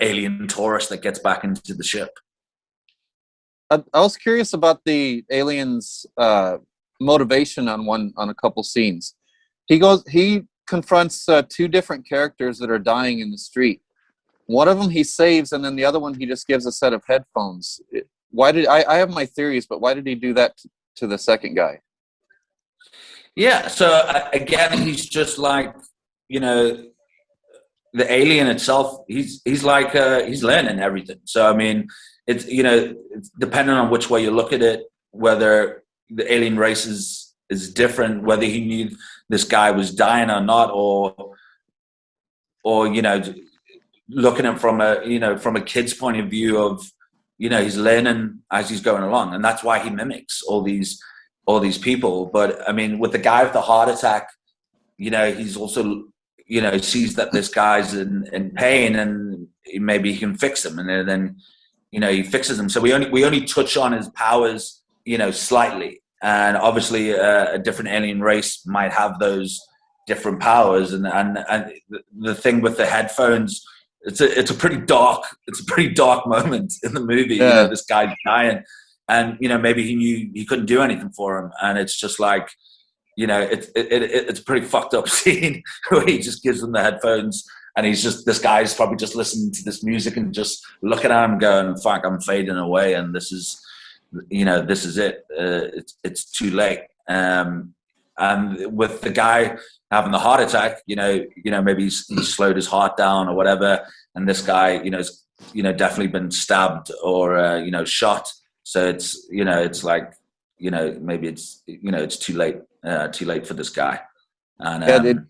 alien tourist that gets back into the ship. I was curious about the aliens' motivation on a couple scenes. He confronts two different characters that are dying in the street. One of them he saves, and then the other one he just gives a set of headphones. Why did I have my theories, but why did he do that to the second guy? Yeah, so again, he's just like, the alien itself. He's like he's learning everything. So I mean, it's it's depending on which way you look at it, whether the alien race is different, whether he knew this guy was dying or not, or looking at it from a kid's point of view of he's learning as he's going along, and that's why he mimics all these people. But I mean, with the guy with the heart attack, he's also sees that this guy's in pain, and maybe he can fix him, and then he fixes him. So we only touch on his powers slightly, and obviously a different alien race might have those different powers. And the thing with the headphones, it's a pretty dark moment in the movie. Yeah. This guy's dying, and maybe he knew he couldn't do anything for him, and it's just like it's a pretty fucked up scene where he just gives them the headphones, and this guy's probably just listening to this music and just looking at him going, fuck, I'm fading away, and this is it. It's too late. And with the guy having the heart attack, maybe he slowed his heart down or whatever, and this guy, definitely been stabbed or shot. So it's like, maybe it's too late for this guy. And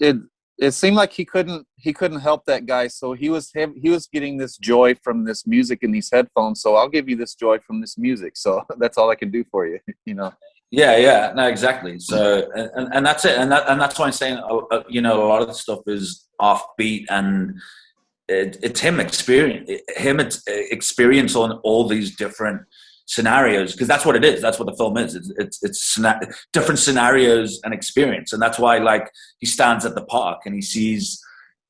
it seemed like he couldn't help that guy. So he was getting this joy from this music in these headphones. So I'll give you this joy from this music. So that's all I can do for you. Yeah, no, exactly. So, and that's it, and that's why I'm saying, a lot of the stuff is offbeat, and it's him experience on all these different scenarios, because that's what it is. That's what the film is. It's different scenarios and experience, and that's why, like, he stands at the park and he sees,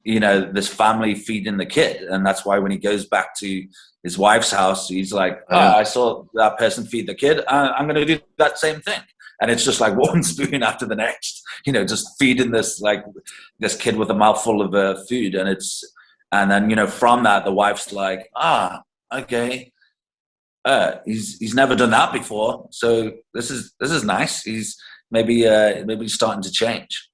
this family feeding the kid, and that's why when he goes back to his wife's house, he's like, I saw that person feed the kid. I'm going to do that same thing. And it's just like one spoon after the next, just feeding this kid with a mouthful of food. And then, from that, the wife's like, okay. He's never done that before. So this is nice. He's maybe starting to change.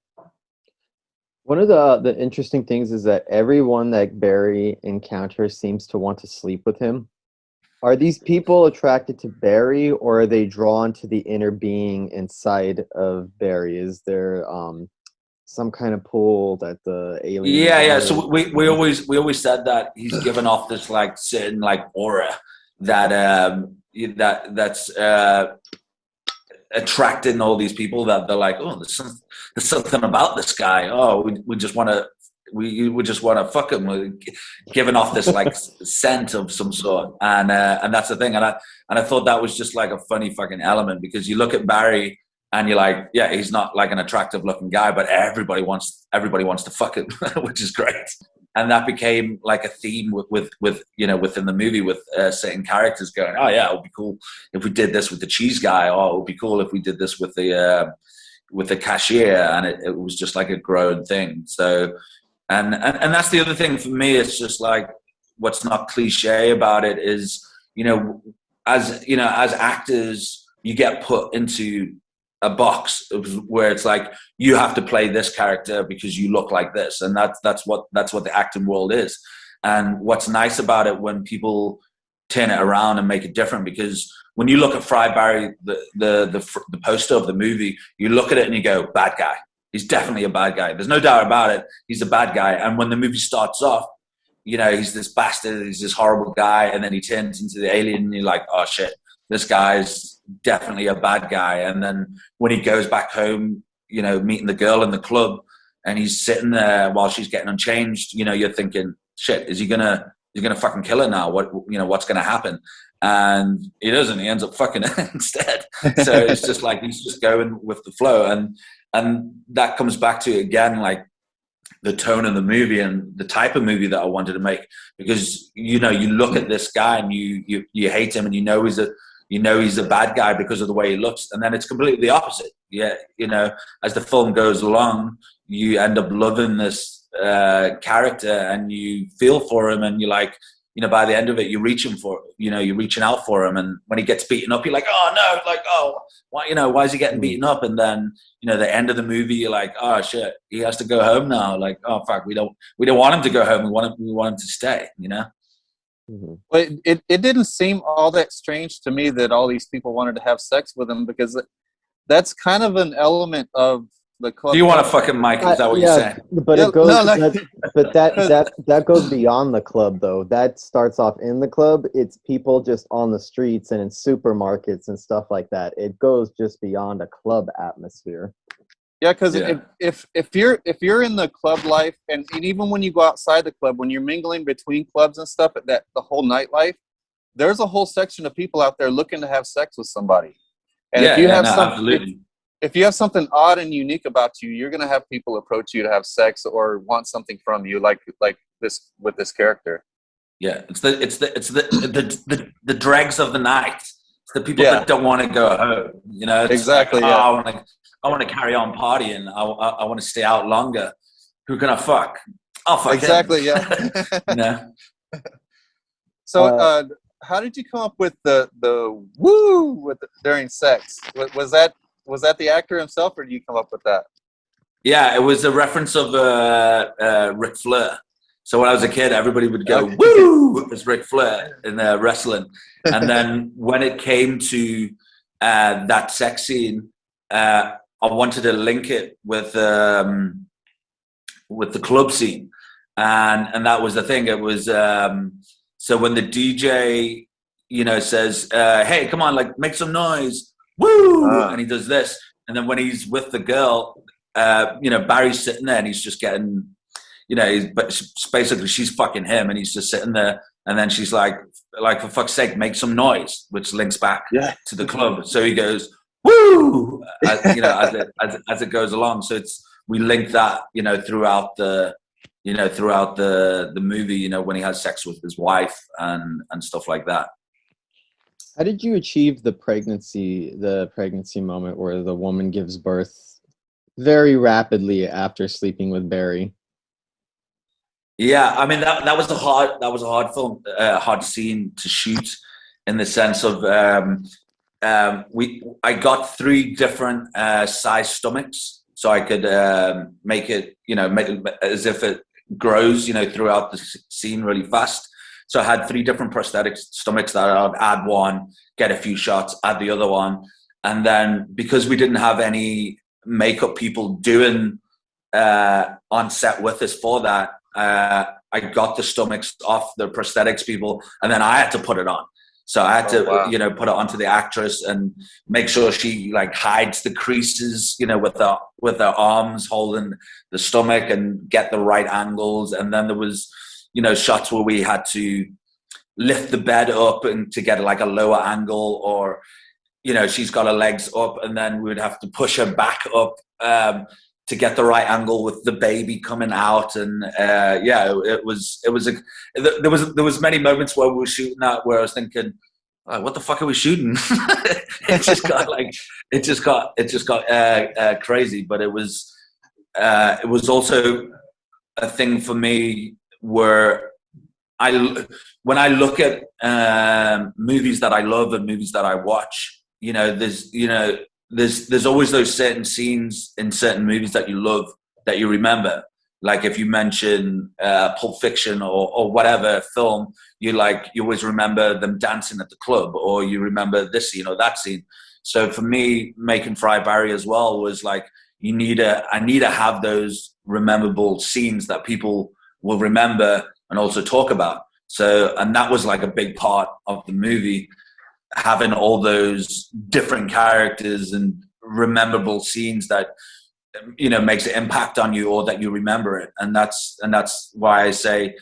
One of the interesting things is that everyone that Barry encounters seems to want to sleep with him. Are these people attracted to Barry, or are they drawn to the inner being inside of Barry? Is there some kind of pull that the alien? Yeah. So we always said that he's given off this like certain like aura that's attracting all these people, that they're like, oh, there's something about this guy. Oh, we just want we just want to fuck him. We're giving off this like scent of some sort, and that's the thing. And I thought that was just like a funny fucking element, because you look at Barry and you're like, yeah, he's not like an attractive looking guy, but everybody wants to fuck him, which is great. And that became like a theme with you know, within the movie, with certain characters going, oh yeah, it would be cool if we did this with the cheese guy, or it would be cool if we did this with the cashier. And it was just like a growing thing. So and that's the other thing for me. It's just like, what's not cliche about it is, you know, as actors, you get put into a box where it's like, you have to play this character because you look like this, and that's what the acting world is. And what's nice about it, when people turn it around and make it different, because when you look at Fry Barry, the poster of the movie, you look at it and you go, bad guy. He's definitely a bad guy. There's no doubt about it. He's a bad guy. And when the movie starts off, you know, he's this bastard, he's this horrible guy, and then he turns into the alien, and you're like, oh shit, this guy's definitely a bad guy. And then when he goes back home, you know, meeting the girl in the club, and he's sitting there while she's getting unchanged, you know, you're thinking, shit, is he gonna fucking kill her now? What's gonna happen? And he doesn't. He ends up fucking her instead. So it's just like, he's just going with the flow, and that comes back to, again, like the tone of the movie and the type of movie that I wanted to make. Because, you know, you look at this guy and you hate him, and you know he's a bad guy because of the way he looks, and then it's completely the opposite. Yeah, you know, as the film goes along, you end up loving this character, and you feel for him, and you're like, you know, by the end of it, you're reaching out for him. And when he gets beaten up, you're like, oh no, like, oh, why is he getting beaten up? And then, you know, the end of the movie, you're like, oh shit, he has to go home now. Like, oh fuck, we don't want him to go home. We want him to stay, you know? Mm-hmm. But it didn't seem all that strange to me that all these people wanted to have sex with him, because that's kind of an element of the club. Do you want to fucking Mike? Is that what you're saying? But it goes. But that goes beyond the club, though. That starts off in the club. It's people just on the streets and in supermarkets and stuff like that. It goes just beyond a club atmosphere. Yeah, because if you're in the club life, and even when you go outside the club, when you're mingling between clubs and stuff, the whole nightlife, there's a whole section of people out there looking to have sex with somebody. And if you have something odd and unique about you, you're gonna have people approach you to have sex or want something from you, like this with this character. Yeah, it's the dregs of the night. It's the people that don't want to go home. You know, exactly. Like, I want to carry on partying. I want to stay out longer. Who can I fuck? I'll fuck exactly. him. Yeah. You know. So, how did you come up with the woo during sex? Was that the actor himself, or did you come up with that? Yeah, it was a reference of Ric Flair. So when I was a kid, everybody would go woo as Ric Flair in wrestling, and then when it came to that sex scene, I wanted to link it with the club scene, and that was the thing. It was so when the DJ, you know, says, "Hey, come on, like make some noise, woo," and he does this, and then when he's with the girl, you know, Barry's sitting there and he's just getting, you know, basically she's fucking him, and he's just sitting there, and then she's like for fuck's sake, make some noise, which links back to the club. So he goes, woo, you know, as it goes along. So we link that, you know, throughout the movie, you know, when he has sex with his wife and stuff like that. How did you achieve the pregnancy moment where the woman gives birth very rapidly after sleeping with Barry? Yeah, I mean that was a hard film, hard scene to shoot, in the sense of I got 3 different size stomachs, so I could make it, you know, as if it grows, you know, throughout the scene really fast. So I had 3 different prosthetic stomachs that I'd add one, get a few shots, add the other one, and then because we didn't have any makeup people doing on set with us for that, I got the stomachs off the prosthetics people, and then I had to put it on. So I had to, wow. you know, put it onto the actress and make sure she like hides the creases, you know, with her arms holding the stomach and get the right angles. And then there was, you know, shots where we had to lift the bed up and to get like a lower angle, or, you know, she's got her legs up and then we would have to push her back up to get the right angle with the baby coming out. And there was many moments where we were shooting that where I was thinking, oh, what the fuck are we shooting? it just got crazy. But it was also a thing for me where when I look at movies that I love and movies that I watch, there's always those certain scenes in certain movies that you love that you remember. Like if you mention Pulp Fiction or whatever film, you always remember them dancing at the club, or you remember this scene or that scene. So for me, making Fry Barry as well was like, I need to have those memorable scenes that people will remember and also talk about. So, and that was like a big part of the movie, having all those different characters and rememberable scenes that, you know, makes an impact on you or that you remember it. And that's why I say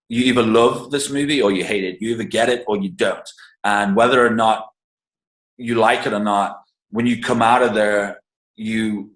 you either love this movie or you hate it. You either get it or you don't. And whether or not you like it or not, when you come out of there, you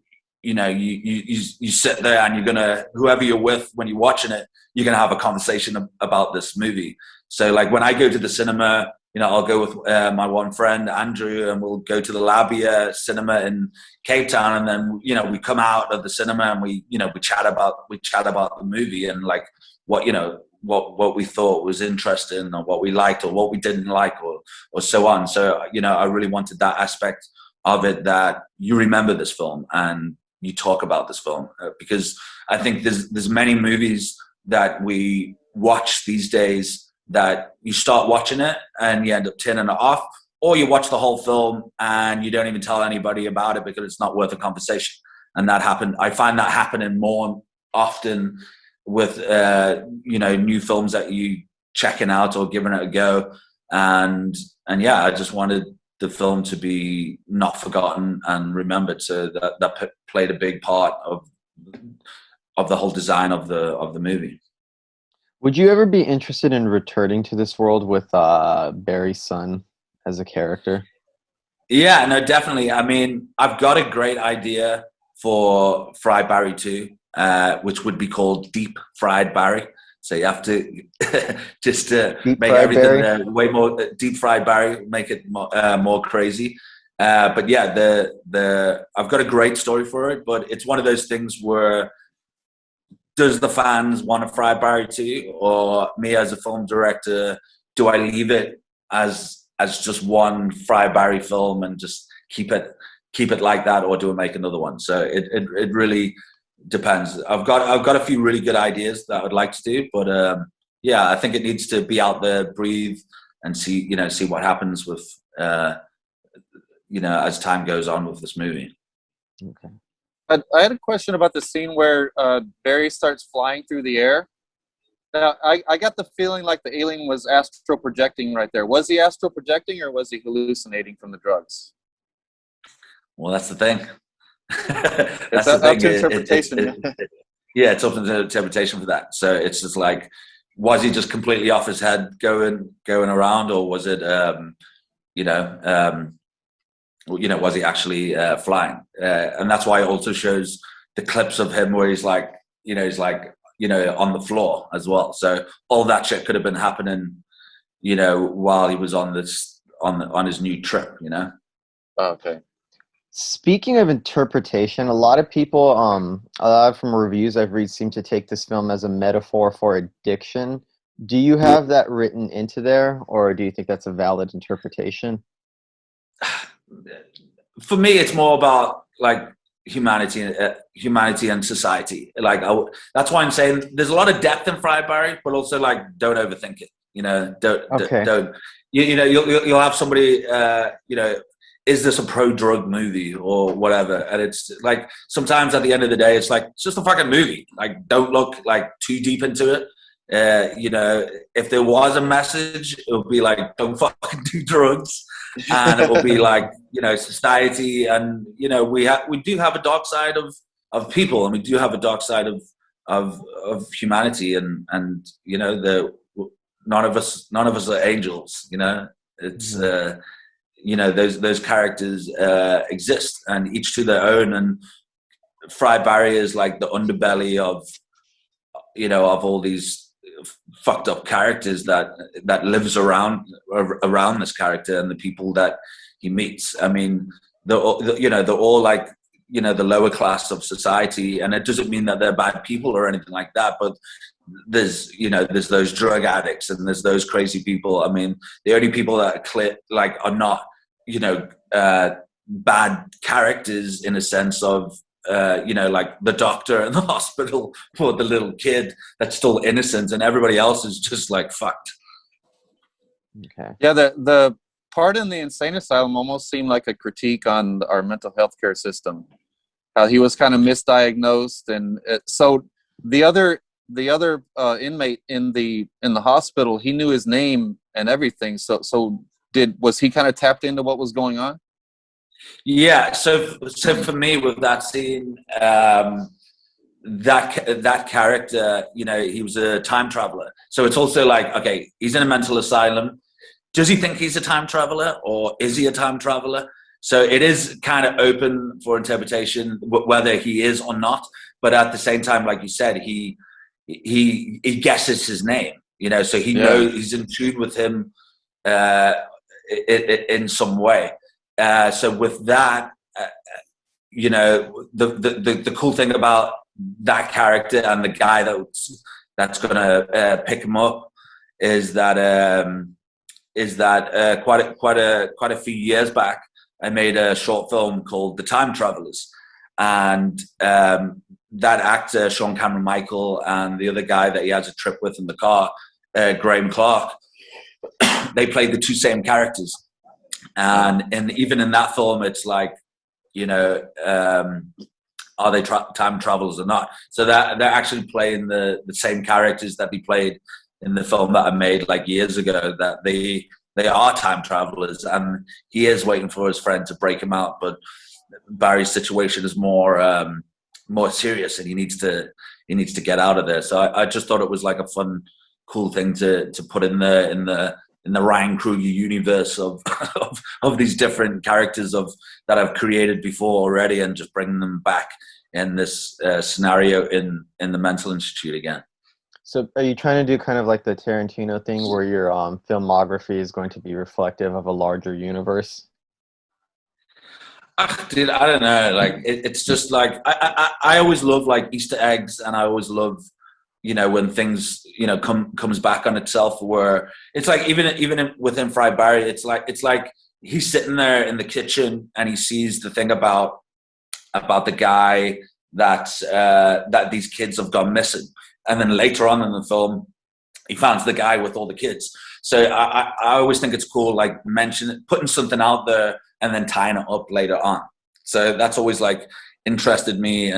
sit there and you're gonna, whoever you're with when you're watching it, you're gonna have a conversation about this movie. So like when I go to the cinema, you know, I'll go with my one friend Andrew, and we'll go to the Labia cinema in Cape Town, and then, you know, we come out of the cinema and we chat about the movie and like what we thought was interesting or what we liked or what we didn't like or so on. So, you know, I really wanted that aspect of it, that you remember this film and you talk about this film, because I think there's many movies that we watch these days that you start watching it and you end up turning it off, or you watch the whole film and you don't even tell anybody about it because it's not worth a conversation. And that happened. I find that happening more often with new films that you checking out or giving it a go. And yeah, I just wanted the film to be not forgotten and remembered. So that played a big part of the whole design of the movie. Would you ever be interested in returning to this world with Barry's son as a character? Yeah, no, definitely. I mean, I've got a great idea for Fry Barry 2, which would be called Deep Fried Barry. So you have to just make everything way more deep fried Barry, make it more crazy. But yeah, I've got a great story for it, but it's one of those things where, does the fans want a Fry Barry 2, or me as a film director, do I leave it as just one Fry Barry film and just keep it like that, or do I make another one? So it really depends. I've got a few really good ideas that I'd like to do, but yeah, I think it needs to be out there, breathe, and see what happens with as time goes on with this movie. Okay. I had a question about the scene where Barry starts flying through the air. Now, I got the feeling like the alien was astral projecting right there. Was he astral projecting, or was he hallucinating from the drugs? Well, that's the thing. That's the thing. Up to interpretation. Yeah, it's up to interpretation for that. So it's just like, was he just completely off his head going around, or was it, was he actually flying? And that's why it also shows the clips of him where he's like on the floor as well. So all that shit could have been happening, while he was on his new trip. Okay. Speaking of interpretation, a lot of people, from reviews I've read, seem to take this film as a metaphor for addiction. Do you have that written into there, or do you think that's a valid interpretation? For me, it's more about like humanity and society. Like that's why I'm saying there's a lot of depth in Fry Barry, but also like don't overthink it. Don't. You'll have somebody. Is this a pro-drug movie or whatever? And it's like sometimes at the end of the day, it's like it's just a fucking movie. Like don't look like too deep into it. You know, if there was a message, it would be like, don't fucking do drugs. And it will be like, you know, society. And, you know, we do have a dark side of people, and we do have a dark side of humanity. And, you know, none of us are angels, you know, it's, you know, those characters exist, and each to their own. And Fried Barry is like the underbelly of, you know, of all these fucked up characters that lives around this character and the people that he meets. I mean, they're all like, you know, the lower class of society, and it doesn't mean that they're bad people or anything like that, but there's those drug addicts and there's those crazy people. I mean, the only people that are not, you know, bad characters in a sense of, you know, like the doctor in the hospital or the little kid that's still innocent, and everybody else is just like fucked. Okay. Yeah, the part in the insane asylum almost seemed like a critique on our mental health care system. How he was kind of misdiagnosed, and so the other inmate in the hospital, he knew his name and everything. So was he kind of tapped into what was going on? Yeah, so for me with that scene, that character, you know, he was a time traveler. So it's also like, okay, he's in a mental asylum. Does he think he's a time traveler, or is he a time traveler? So it is kind of open for interpretation whether he is or not. But at the same time, like you said, he guesses his name, you know, so he knows, he's in tune with him in some way. So with that, you know, the cool thing about that character and the guy that's going to pick him up is that quite a few years back, I made a short film called The Time Travelers, and that actor Sean Cameron Michael and the other guy that he has a trip with in the car, Graham Clark, they played the two same characters. And even in that film, it's like, you know, are they time travelers or not? So that they're actually playing the same characters that they played in the film that I made like years ago, that they are time travelers, and he is waiting for his friend to break him out. But Barry's situation is more serious, and he needs to get out of there. So I just thought it was like a fun, cool thing to put in the Ryan Kruger universe of these different characters that I've created before already, and just bringing them back in this scenario in the mental institute again. So are you trying to do kind of like the Tarantino thing where your filmography is going to be reflective of a larger universe? Dude, I don't know. Like it's just like I always love like Easter eggs, and I always love, you know, when things, you know, comes back on itself, where it's like even within Fried Barry, it's like he's sitting there in the kitchen and he sees the thing about the guy that these kids have gone missing, and then later on in the film, he finds the guy with all the kids. So I always think it's cool, like putting something out there and then tying it up later on. So that's always like interested me.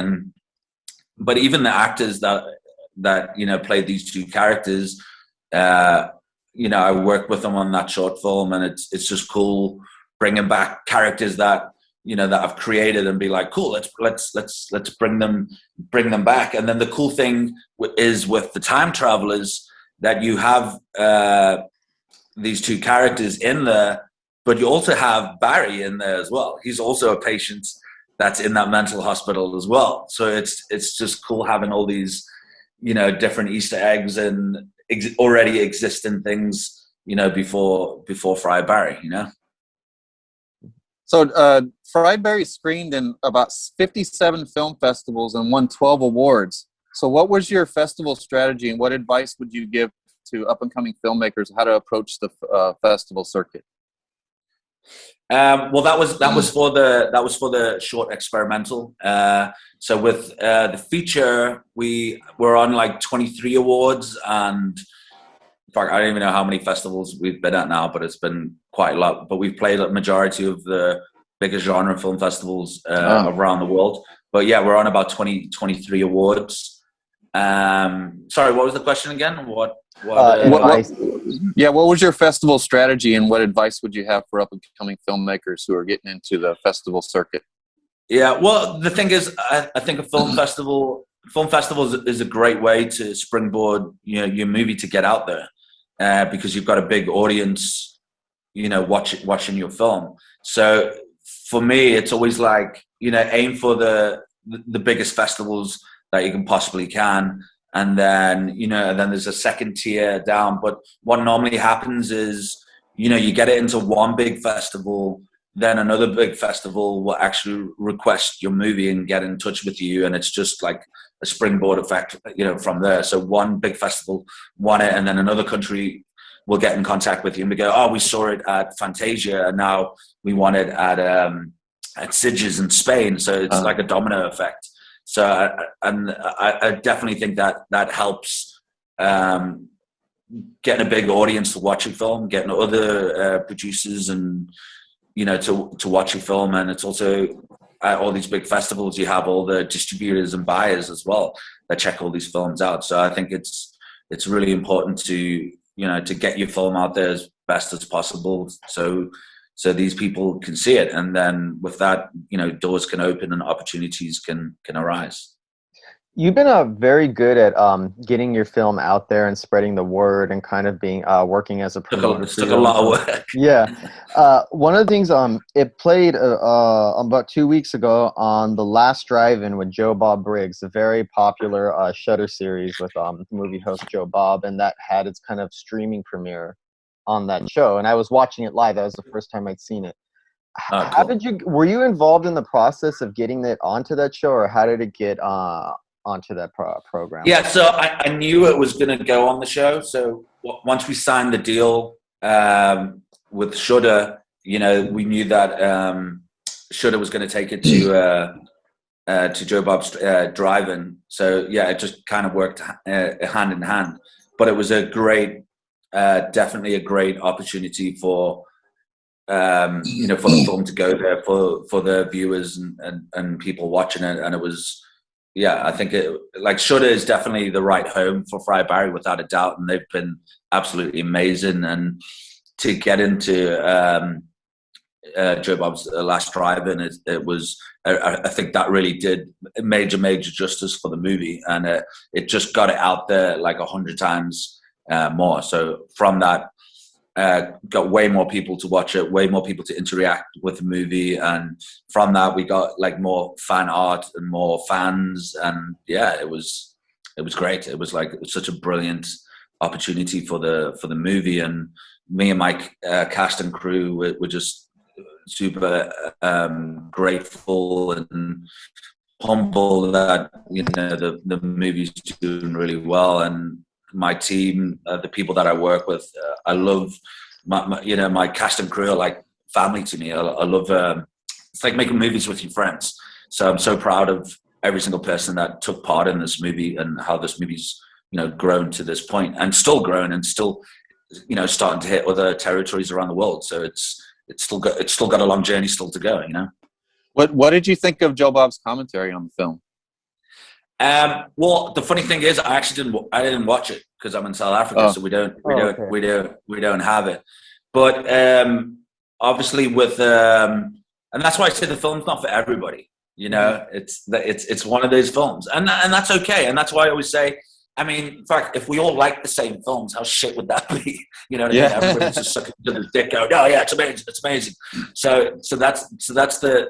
But even the actors that you know played these two characters, you know, I worked with them on that short film, and it's just cool bringing back characters that, you know, that I've created, and be like, cool, let's bring them back. And then the cool thing is with the time travelers that you have these two characters in there, but you also have Barry in there as well. He's also a patient that's in that mental hospital as well. So it's just cool having all these, you know, different Easter eggs and already existing things, you know, before Fried Barry, you know. So Fried Barry screened in about 57 film festivals and won 12 awards. So what was your festival strategy, and what advice would you give to up-and-coming filmmakers how to approach the festival circuit? Well, that was for the short experimental. So with the feature, we were on like 23 awards, and in fact, I don't even know how many festivals we've been at now, but it's been quite a lot. But we've played a majority of the biggest genre film festivals around the world. But yeah, we're on about 23 awards. Sorry, what was the question again? What advice. What was your festival strategy, and what advice would you have for up and coming filmmakers who are getting into the festival circuit? Yeah, well, the thing is, I think a film festival is a great way to springboard, your movie to get out there, because you've got a big audience, watching your film. So for me, it's always like, aim for the biggest festivals that you can possibly can. And then, then there's a second tier down. But what normally happens is, you get it into one big festival, then another big festival will actually request your movie and get in touch with you. And it's just like a springboard effect, from there. So one big festival won it, and then another country will get in contact with you and we go, oh, we saw it at Fantasia, and now we want it at Sitges in Spain. So it's like a domino effect. So, I definitely think that helps getting a big audience to watch your film, getting other producers and, to watch your film. And it's also at all these big festivals, you have all the distributors and buyers as well that check all these films out. So I think it's really important to, to get your film out there as best as possible. So these people can see it. And then with that, doors can open and opportunities can arise. You've been very good at getting your film out there and spreading the word and kind of being working as a promoter. It took a lot of work. Yeah. One of the things, it played about 2 weeks ago on The Last Drive-In with Joe Bob Briggs, a very popular Shudder series with movie host Joe Bob, and that had its kind of streaming premiere on that show. And I was watching it live. That was the first time I'd seen it. How cool. were you involved in the process of getting it onto that show, or how did it get onto that program? Yeah, so I knew it was going to go on the show. So once we signed the deal with Shudder, we knew that Shudder was going to take it to Joe Bob's Drive-In. So yeah, it just kind of worked hand in hand. But it was definitely a great opportunity for for the film to go there for the viewers and people watching it. And it was. Yeah, I think Shudder is definitely the right home for Friar Barry, without a doubt, and they've been absolutely amazing. And to get into Joe Bob's Last Drive-In, it was, I think that really did major justice for the movie, and it just got it out there like 100 times more. So from that, got way more people to watch it, way more people to interact with the movie, and from that we got like more fan art and more fans. And yeah, it was great. It was such a brilliant opportunity for the movie, and me and my cast and crew were just super grateful and humble that the movie's doing really well. And my team, the people that I work with, I love my cast and crew are like family to me. I love it's like making movies with your friends. So I'm so proud of every single person that took part in this movie and how this movie's grown to this point, and still growing, and still starting to hit other territories around the world. So it's still got a long journey still to go. What did you think of Joe Bob's commentary on the film? Well, the funny thing is, I didn't watch it because I'm in South Africa, so we don't have it. But obviously, and that's why I say the film's not for everybody. It's one of those films, and that's okay. And that's why I always say, I mean, in fact, if we all like the same films, how shit would that be? What I mean? Everybody's just sucking to the dick out. Oh yeah, it's amazing. So that's the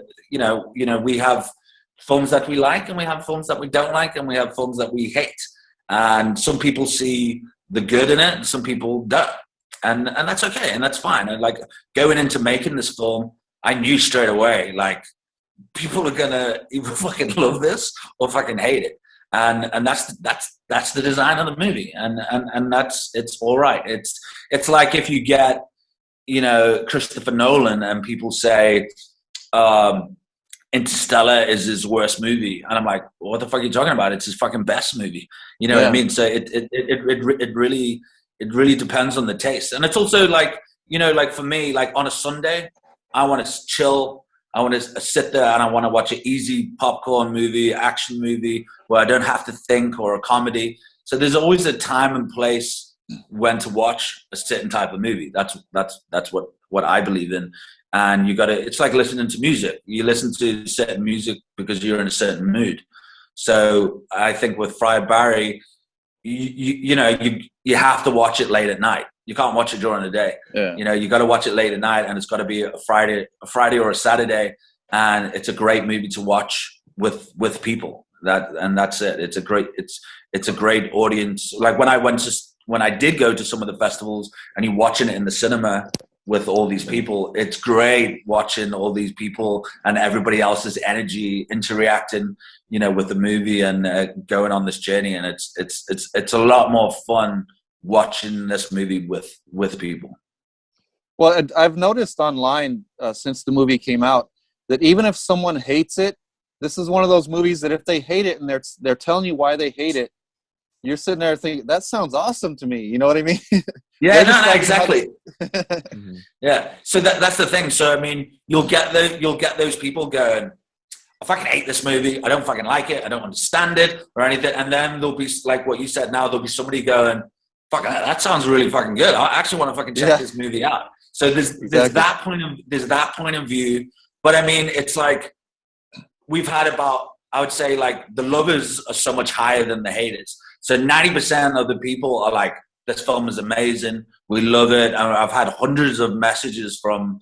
we have films that we like, and we have films that we don't like, and we have films that we hate. And some people see the good in it, and some people don't. And that's okay, and that's fine. And like going into making this film, I knew straight away, like, people are gonna either fucking love this or fucking hate it. And that's the design of the movie. And it's all right. It's like if you get, Christopher Nolan and people say, Interstellar is his worst movie, and I'm like, well, what the fuck are you talking about? It's his fucking best movie. What I mean? So it really depends on the taste. And it's also like, like for me, like on a Sunday, I want to chill, I want to sit there and I want to watch an easy popcorn movie, action movie where I don't have to think, or a comedy. So there's always a time and place when to watch a certain type of movie. That's what I believe in. And you got to, it's like listening to music. You listen to certain music because you're in a certain mood. So I think with Fried Barry, you know, you have to watch it late at night. You can't watch it during the day. Yeah. You know, you got to watch it late at night, and it's got to be a Friday or a Saturday, and it's a great movie to watch with people. That's it. It's a great audience. Like when I did go to some of the festivals and you're watching it in the cinema with all these people, it's great watching all these people and everybody else's energy interacting, you know, with the movie and going on this journey. And it's a lot more fun watching this movie with people. Well, I've noticed online since the movie came out that even if someone hates it, this is one of those movies that if they hate it and they're telling you why they hate it, you're sitting there thinking, that sounds awesome to me. You know what I mean? Yeah, no, exactly. Yeah. So that's the thing. So, I mean, you'll get those people going, I fucking hate this movie. I don't fucking like it. I don't understand it or anything. And then there'll be, like what you said now, there'll be somebody going, fuck, that sounds really fucking good. I actually want to fucking check this movie out. So there's that point of view. But I mean, it's like, we've had about, I would say, like, the lovers are so much higher than the haters. So 90% of the people are like, this film is amazing. We love it. And I've had hundreds of messages from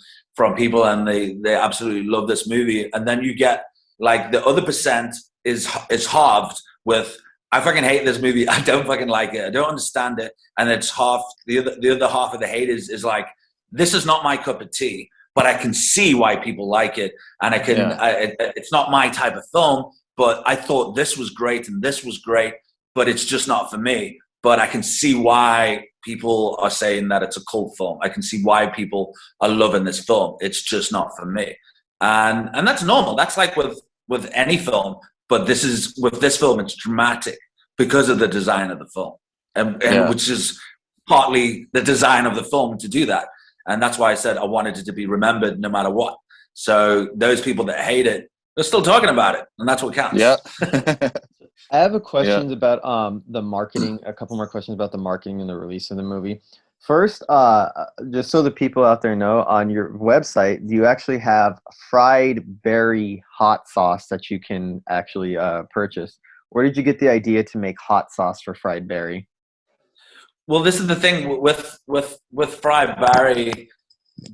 people, and they absolutely love this movie. And then you get like the other percent is halved with, I fucking hate this movie. I don't fucking like it. I don't understand it. And it's half, the other half of the haters is like, this is not my cup of tea, but I can see why people like it. And I can, it's not my type of film, but I thought this was great and this was great, but it's just not for me. But I can see why people are saying that it's a cult film. I can see why people are loving this film. It's just not for me. And that's normal. That's like with any film. But with this film, it's dramatic because of the design of the film. And which is partly the design of the film to do that. And that's why I said I wanted it to be remembered no matter what. So those people that hate it, they're still talking about it. And that's what counts. Yeah. I have a question about the marketing, a couple more questions about the marketing and the release of the movie. First, just so the people out there know, on your website, do you actually have fried berry hot sauce that you can actually purchase? Where did you get the idea to make hot sauce for fried berry? Well, this is the thing with Fried Barry.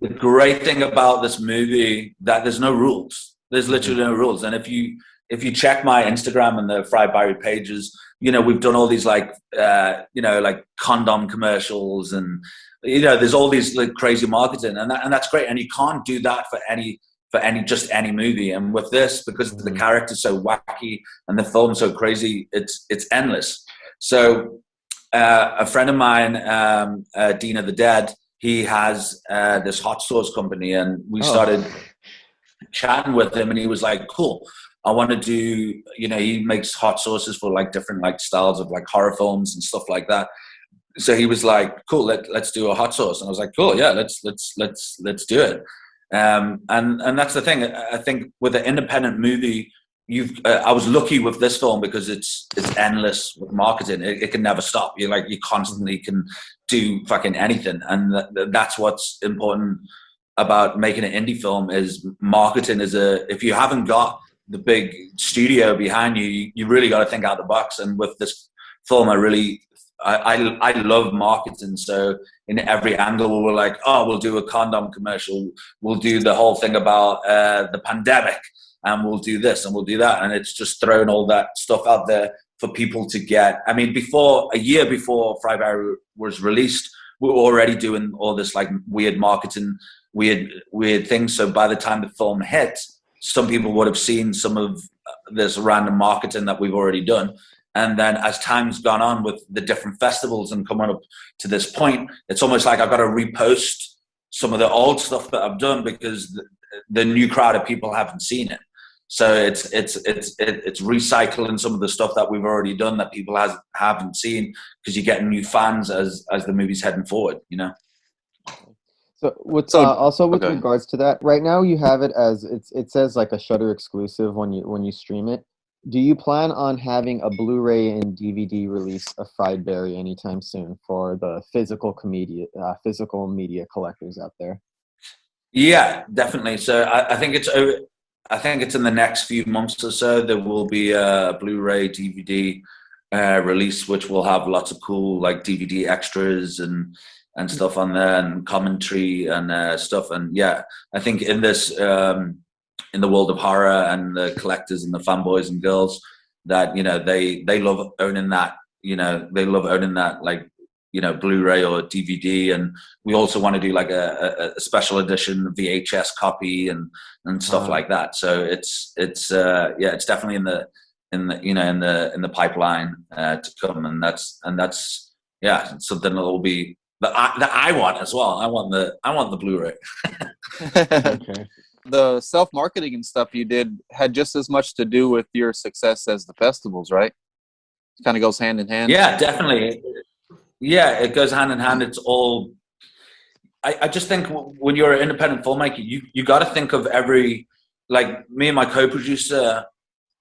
The great thing about this movie that there's no rules. There's literally no rules. And if you check my Instagram and the Fried Barry pages, you know, we've done all these like like condom commercials, and you know, there's all these like crazy marketing, and that's great. And you can't do that for any movie. And with this, because the character's so wacky and the film's so crazy, it's endless. So a friend of mine, Dean of the Dead, he has this hot sauce company, and we started chatting with him, and he was like, cool, I want to do, you know, he makes hot sauces for like different like styles of like horror films and stuff like that. So he was like, cool, let's do a hot sauce. And I was like, cool, yeah, let's do it. And that's the thing. I think with an independent movie, I was lucky with this film because it's endless with marketing. It can never stop. You constantly can do fucking anything, and that's what's important about making an indie film. Is marketing if you haven't got the big studio behind you, you really got to think out the box. And with this film, I love marketing. So in every angle, we're like, oh, we'll do a condom commercial, we'll do the whole thing about the pandemic, and we'll do this and we'll do that. And it's just throwing all that stuff out there for people to get. I mean, a year before Fried Barry was released, we were already doing all this like weird marketing, weird things. So by the time the film hit, some people would have seen some of this random marketing that we've already done. And then as time's gone on with the different festivals and coming up to this point, it's almost like I've got to repost some of the old stuff that I've done because the new crowd of people haven't seen it. So it's recycling some of the stuff that we've already done that people haven't seen, because you're getting new fans as the movie's heading forward, you know. So with So also with okay. regards to that, right now you have it as it says like a Shudder exclusive when you stream it. Do you plan on having a Blu-ray and DVD release of Fried Berry anytime soon for the physical media collectors out there? Yeah, definitely. So I think it's in the next few months or so. There will be a Blu-ray DVD release, which will have lots of cool like DVD extras and stuff on there, and commentary and stuff. And yeah, I think in this in the world of horror and the collectors and the fanboys and girls, that they love owning that. They love owning that, like, Blu-ray or DVD. And we also want to do like a special edition VHS copy and stuff like that. So it's definitely in the pipeline to come. And that's something that will be that I want as well. I want the Blu-ray. Okay. The self-marketing and stuff you did had just as much to do with your success as the festivals, right? It kind of goes hand in hand. Yeah, definitely. Yeah, it goes hand in hand. It's all. I just think when you're an independent filmmaker, you got to think of every, like me and my co-producer.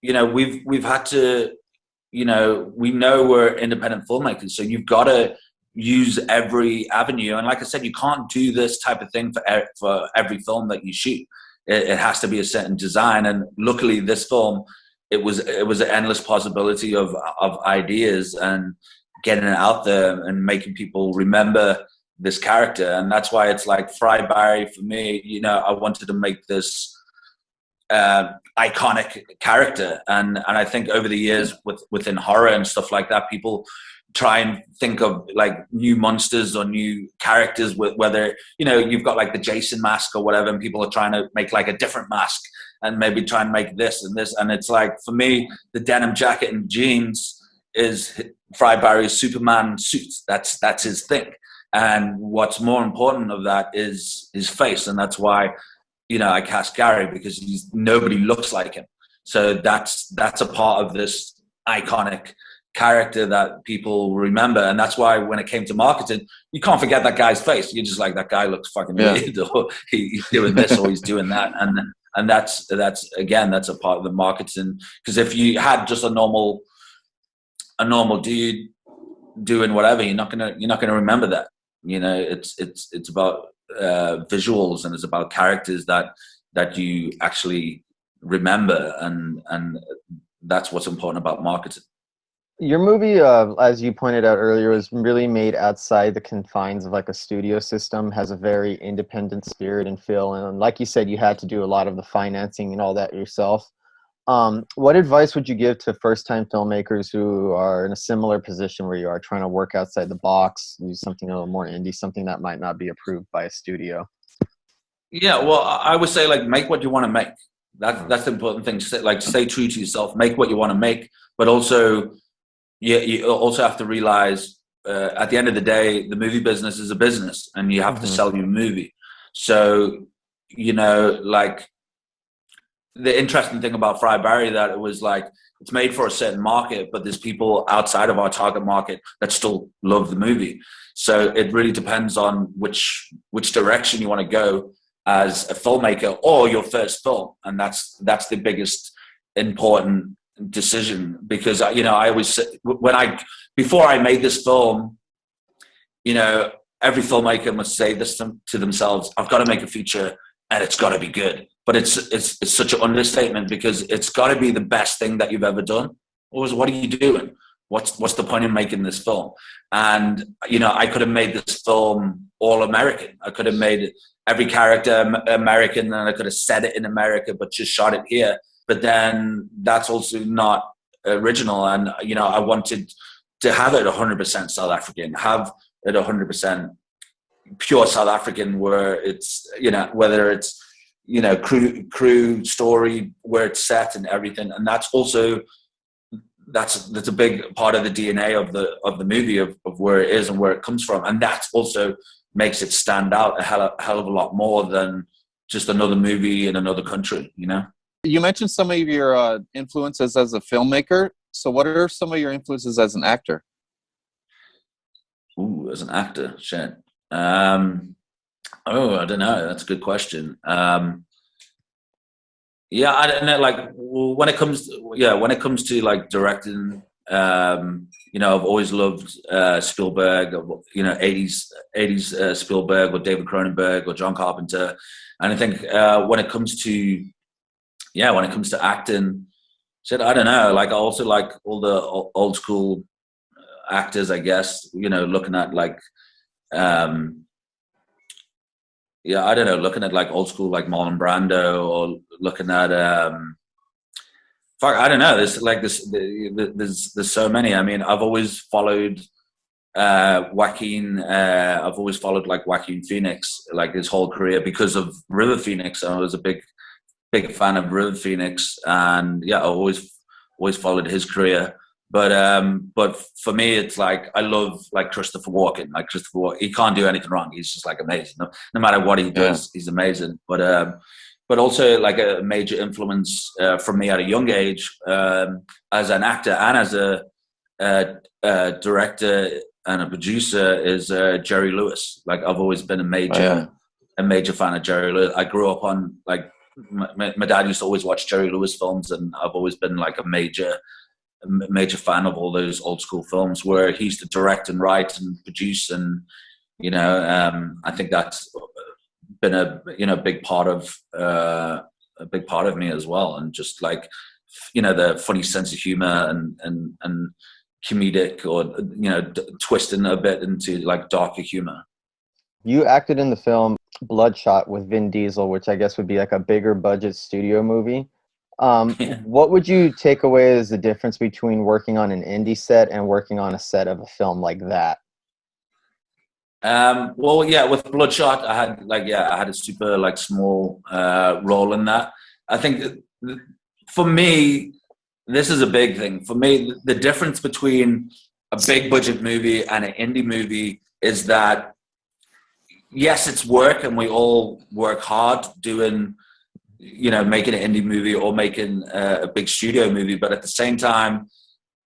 We've had to. We know we're independent filmmakers, so you've got to use every avenue. And like I said, you can't do this type of thing for every film that you shoot. It has to be a certain design. And luckily, this film, it was an endless possibility of ideas and getting it out there and making people remember this character. And that's why it's like Fry Barry for me. I wanted to make this iconic character, and I think over the years within horror and stuff like that, people try and think of like new monsters or new characters, whether you've got like the Jason mask or whatever, and people are trying to make like a different mask and maybe try and make this and this. And it's like, for me, the denim jacket and jeans is Fry Barry's Superman suit. That's his thing. And what's more important of that is his face. And that's why, I cast Gary, because nobody looks like him. So that's a part of this iconic character that people remember. And that's why when it came to marketing, you can't forget that guy's face. You're just like, that guy looks fucking weird, or he's doing this or he's doing that. And that's a part of the marketing. Because if you had just a normal dude doing whatever, you're not gonna remember that. It's about visuals, and it's about characters that you actually remember, and that's what's important about marketing. Your movie, as you pointed out earlier, was really made outside the confines of like a studio system, has a very independent spirit and feel. And like you said, you had to do a lot of the financing and all that yourself. What advice would you give to first-time filmmakers who are in a similar position where you are, trying to work outside the box, do something a little more indie, something that might not be approved by a studio? Yeah, well, I would say, like, make what you want to make. That's the important thing. Stay true to yourself. Make what you want to make, but also, you also have to realize at the end of the day, the movie business is a business, and you have to sell your movie. So, like, the interesting thing about Fry Barry, that it was like, it's made for a certain market, but there's people outside of our target market that still love the movie. So it really depends on which direction you want to go as a filmmaker, or your first film. And that's the biggest important decision, because I always, before I made this film, every filmmaker must say this to themselves: I've got to make a feature, and it's got to be good. But it's such an understatement, because it's got to be the best thing that you've ever done. What are you doing? What's the point in making this film? And I could have made this film all American. I could have made every character American, and I could have set it in America, but just shot it here. But then that's also not original. And I wanted to have it 100% South African, have it 100% pure South African, where it's whether it's crew story, where it's set and everything. And that's also that's a big part of the DNA of the movie, of where it is and where it comes from. And that also makes it stand out a hell of a lot more than just another movie in another country. You mentioned some of your influences as a filmmaker. So what are some of your influences as an actor? Ooh, as an actor, shit. Oh, I don't know. That's a good question. Yeah, I don't know. Like when it comes, when it comes to like directing, I've always loved Spielberg. '80s Spielberg or David Cronenberg or John Carpenter. And I think when it comes to acting, shit, I don't know. Like I also like all the old school actors, I guess. Looking at like um, I don't know, looking at like old school like Marlon Brando, or looking at fuck, I don't know. There's so many. I mean, I've always followed Joaquin. I've always followed like Joaquin Phoenix, like his whole career because of River Phoenix. I was a big fan of River Phoenix, and yeah, I always followed his career. But for me, it's like I love like Christopher Walken. Like Christopher Walken, he can't do anything wrong. He's just like amazing. No matter what he does, he's amazing. But also like a major influence from me at a young age as an actor and as a director and a producer is Jerry Lewis. Like I've always been a major fan of Jerry Lewis. I grew up on like my dad used to always watch Jerry Lewis films, and I've always been like a major fan of all those old school films where he used to direct and write and produce, and I think that's been a big part of me as well, and just like the funny sense of humor and comedic, or twisting a bit into like darker humor. You acted in the film Bloodshot with Vin Diesel, which I guess would be like a bigger budget studio movie. What would you take away as the difference between working on an indie set and working on a set of a film like that? Well, yeah, with Bloodshot, I had a super like small role in that. I think for me, this is a big thing. For me, the difference between a big budget movie and an indie movie is that yes, it's work, and we all work hard doing, making an indie movie or making a big studio movie. But at the same time,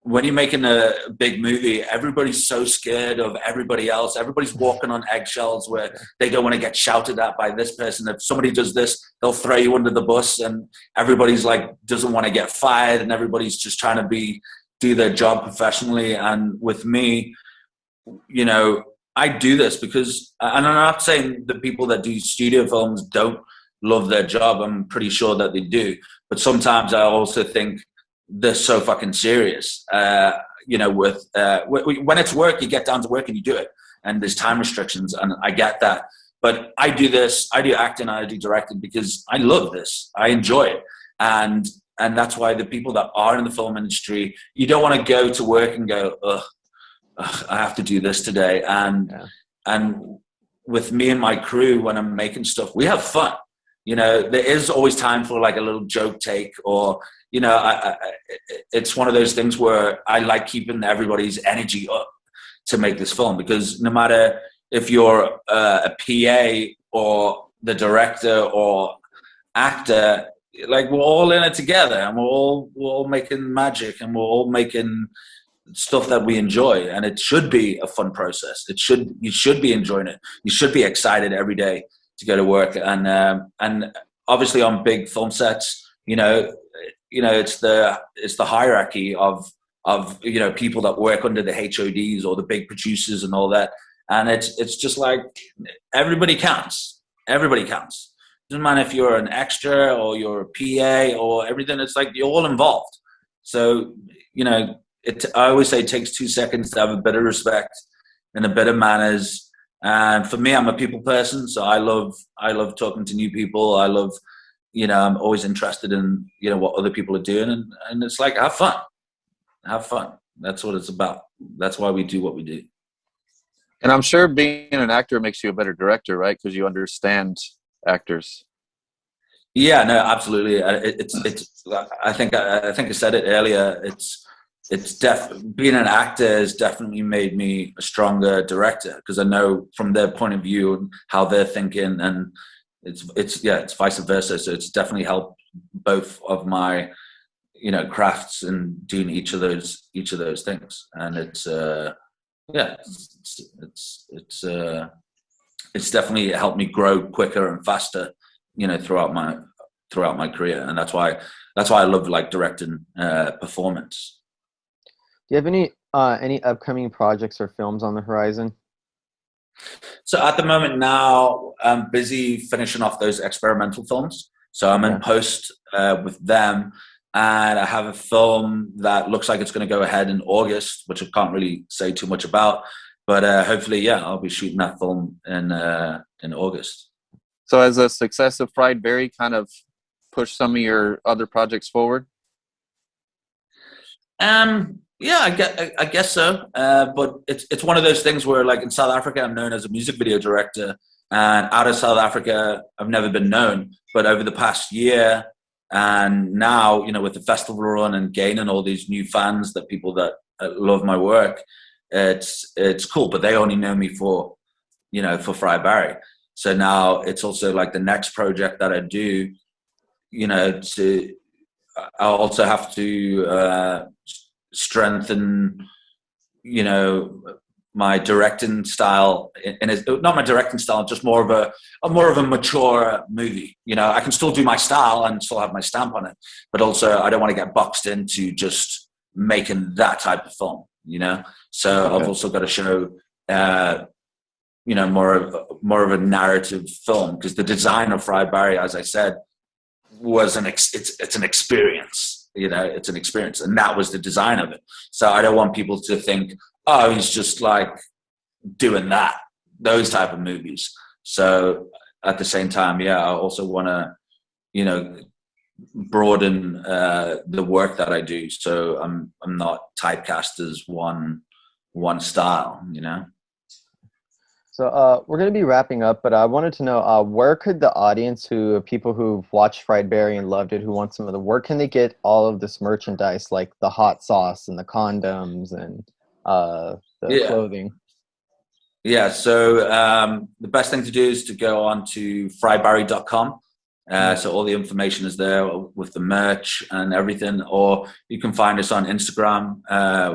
when you're making a big movie, everybody's so scared of everybody else. Everybody's walking on eggshells where they don't want to get shouted at by this person. If somebody does this, they'll throw you under the bus, and everybody's like, doesn't want to get fired, and everybody's just trying to do their job professionally. And with me, I do this because, and I'm not saying the people that do studio films don't love their job. I'm pretty sure that they do. But sometimes I also think they're so fucking serious. When it's work, you get down to work and you do it. And there's time restrictions, and I get that. But I do this, I do acting, I do directing because I love this. I enjoy it. And that's why the people that are in the film industry, you don't want to go to work and go, ugh, I have to do this today. And with me and my crew, when I'm making stuff, we have fun. There is always time for like a little joke take, or it's one of those things where I like keeping everybody's energy up to make this film, because no matter if you're a PA or the director or actor, like we're all in it together, and we're all making magic, and we're all making stuff that we enjoy, and it should be a fun process. You should be enjoying it. You should be excited every day to go to work. And obviously on big film sets, it's the hierarchy of people that work under the HODs or the big producers and all that. And it's just like everybody counts. Everybody counts. Doesn't matter if you're an extra or you're a PA or everything. It's like you're all involved. So I always say it takes 2 seconds to have a bit of respect and a bit of manners. And for me, I'm a people person, so I love talking to new people. I love, I'm always interested in what other people are doing, and it's like have fun. That's what it's about. That's why we do what we do. And I'm sure being an actor makes you a better director, right? Because you understand actors. Yeah, no, absolutely. It's. I think I said it earlier. Being an actor has definitely made me a stronger director, because I know from their point of view and how they're thinking, and it's vice versa. So it's definitely helped both of my crafts in doing each of those things, and it's it's definitely helped me grow quicker and faster, throughout my career. And that's why I love like directing performance. Do you have any upcoming projects or films on the horizon? So at the moment now, I'm busy finishing off those experimental films. So I'm in post with them, and I have a film that looks like it's going to go ahead in August, which I can't really say too much about. But hopefully, I'll be shooting that film in August. So has the success of Fried Berry kind of pushed some of your other projects forward? Yeah, I guess so. But it's one of those things where, like, in South Africa, I'm known as a music video director, and out of South Africa, I've never been known. But over the past year, and now, with the festival run and gaining all these new fans, that people that love my work, it's cool. But they only know me for Fried Berry. So now it's also like the next project that I do. I also have to strengthen, my directing style, and it's not my directing style, just more of a mature movie. I can still do my style and still have my stamp on it, but also I don't want to get boxed into just making that type of film. So okay. I've also got to show, more of a narrative film, because the design of Fried Berry, as I said, was it's an experience. It's an experience, and that was the design of it. So I don't want people to think, oh, he's just like doing those type of movies. So at the same time, I also want to, broaden the work that I do. So I'm not typecast as one style, So we're going to be wrapping up, but I wanted to know, where could the audience, people who've watched Fried Berry and loved it, who want some of where can they get all of this merchandise, like the hot sauce and the condoms and the clothing? Yeah, so the best thing to do is to go on to friedberry.com. So all the information is there with the merch and everything, or you can find us on Instagram,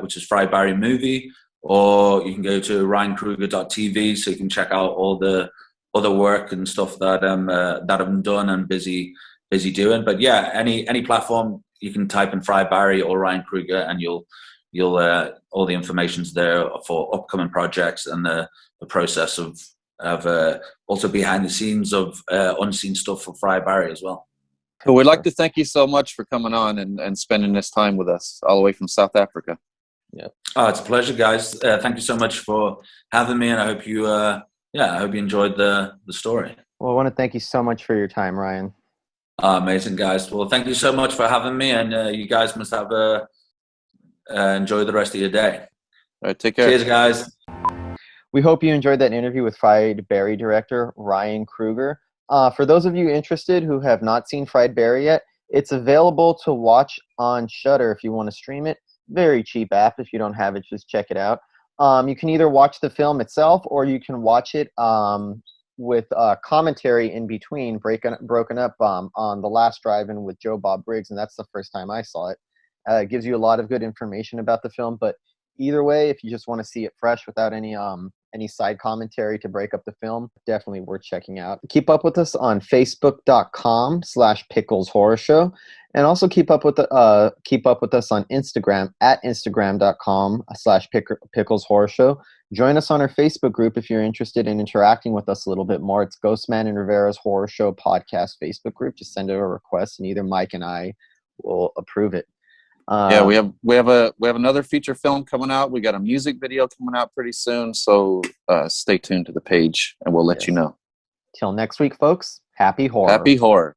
which is Fried Berry Movie. Or you can go to ryankruger.tv, so you can check out all the other work and stuff that I've done and busy doing. But yeah, any platform you can type in Fried Berry or Ryan Kruger, and you'll all the information's there for upcoming projects and the process of also behind the scenes of unseen stuff for Fried Berry as well. Well, we'd like to thank you so much for coming on and spending this time with us all the way from South Africa. Yeah. Oh, it's a pleasure, guys. Thank you so much for having me, and I hope you enjoyed the story. Well, I want to thank you so much for your time, Ryan. Amazing, guys. Well, thank you so much for having me, and you guys must have enjoy the rest of your day. All right, take care. Cheers, guys. We hope you enjoyed that interview with Fried Berry director Ryan Kruger. For those of you interested who have not seen Fried Berry yet, it's available to watch on Shudder if you want to stream it. Very cheap app. If you don't have it, just check it out. You can either watch the film itself, or you can watch it with commentary in between, broken up on The Last Drive-In with BOB BRIGGS, and that's the first time I saw it. It gives you a lot of good information about the film, but either way, if you just want to see it fresh without any side commentary to break up the film, definitely worth checking out. Keep up with us on Facebook.com/Pickles Horror Show, and also keep up with us on Instagram at Instagram.com/Pickles Horror Show. Join us on our Facebook group if you're interested in interacting with us a little bit more. It's Ghostman and Rivera's Horror Show Podcast Facebook group. Just send it a request, and either Mike and I will approve it. We have another feature film coming out. We got a music video coming out pretty soon, so stay tuned to the page and we'll let you know. Till next week, folks. Happy horror. Happy horror.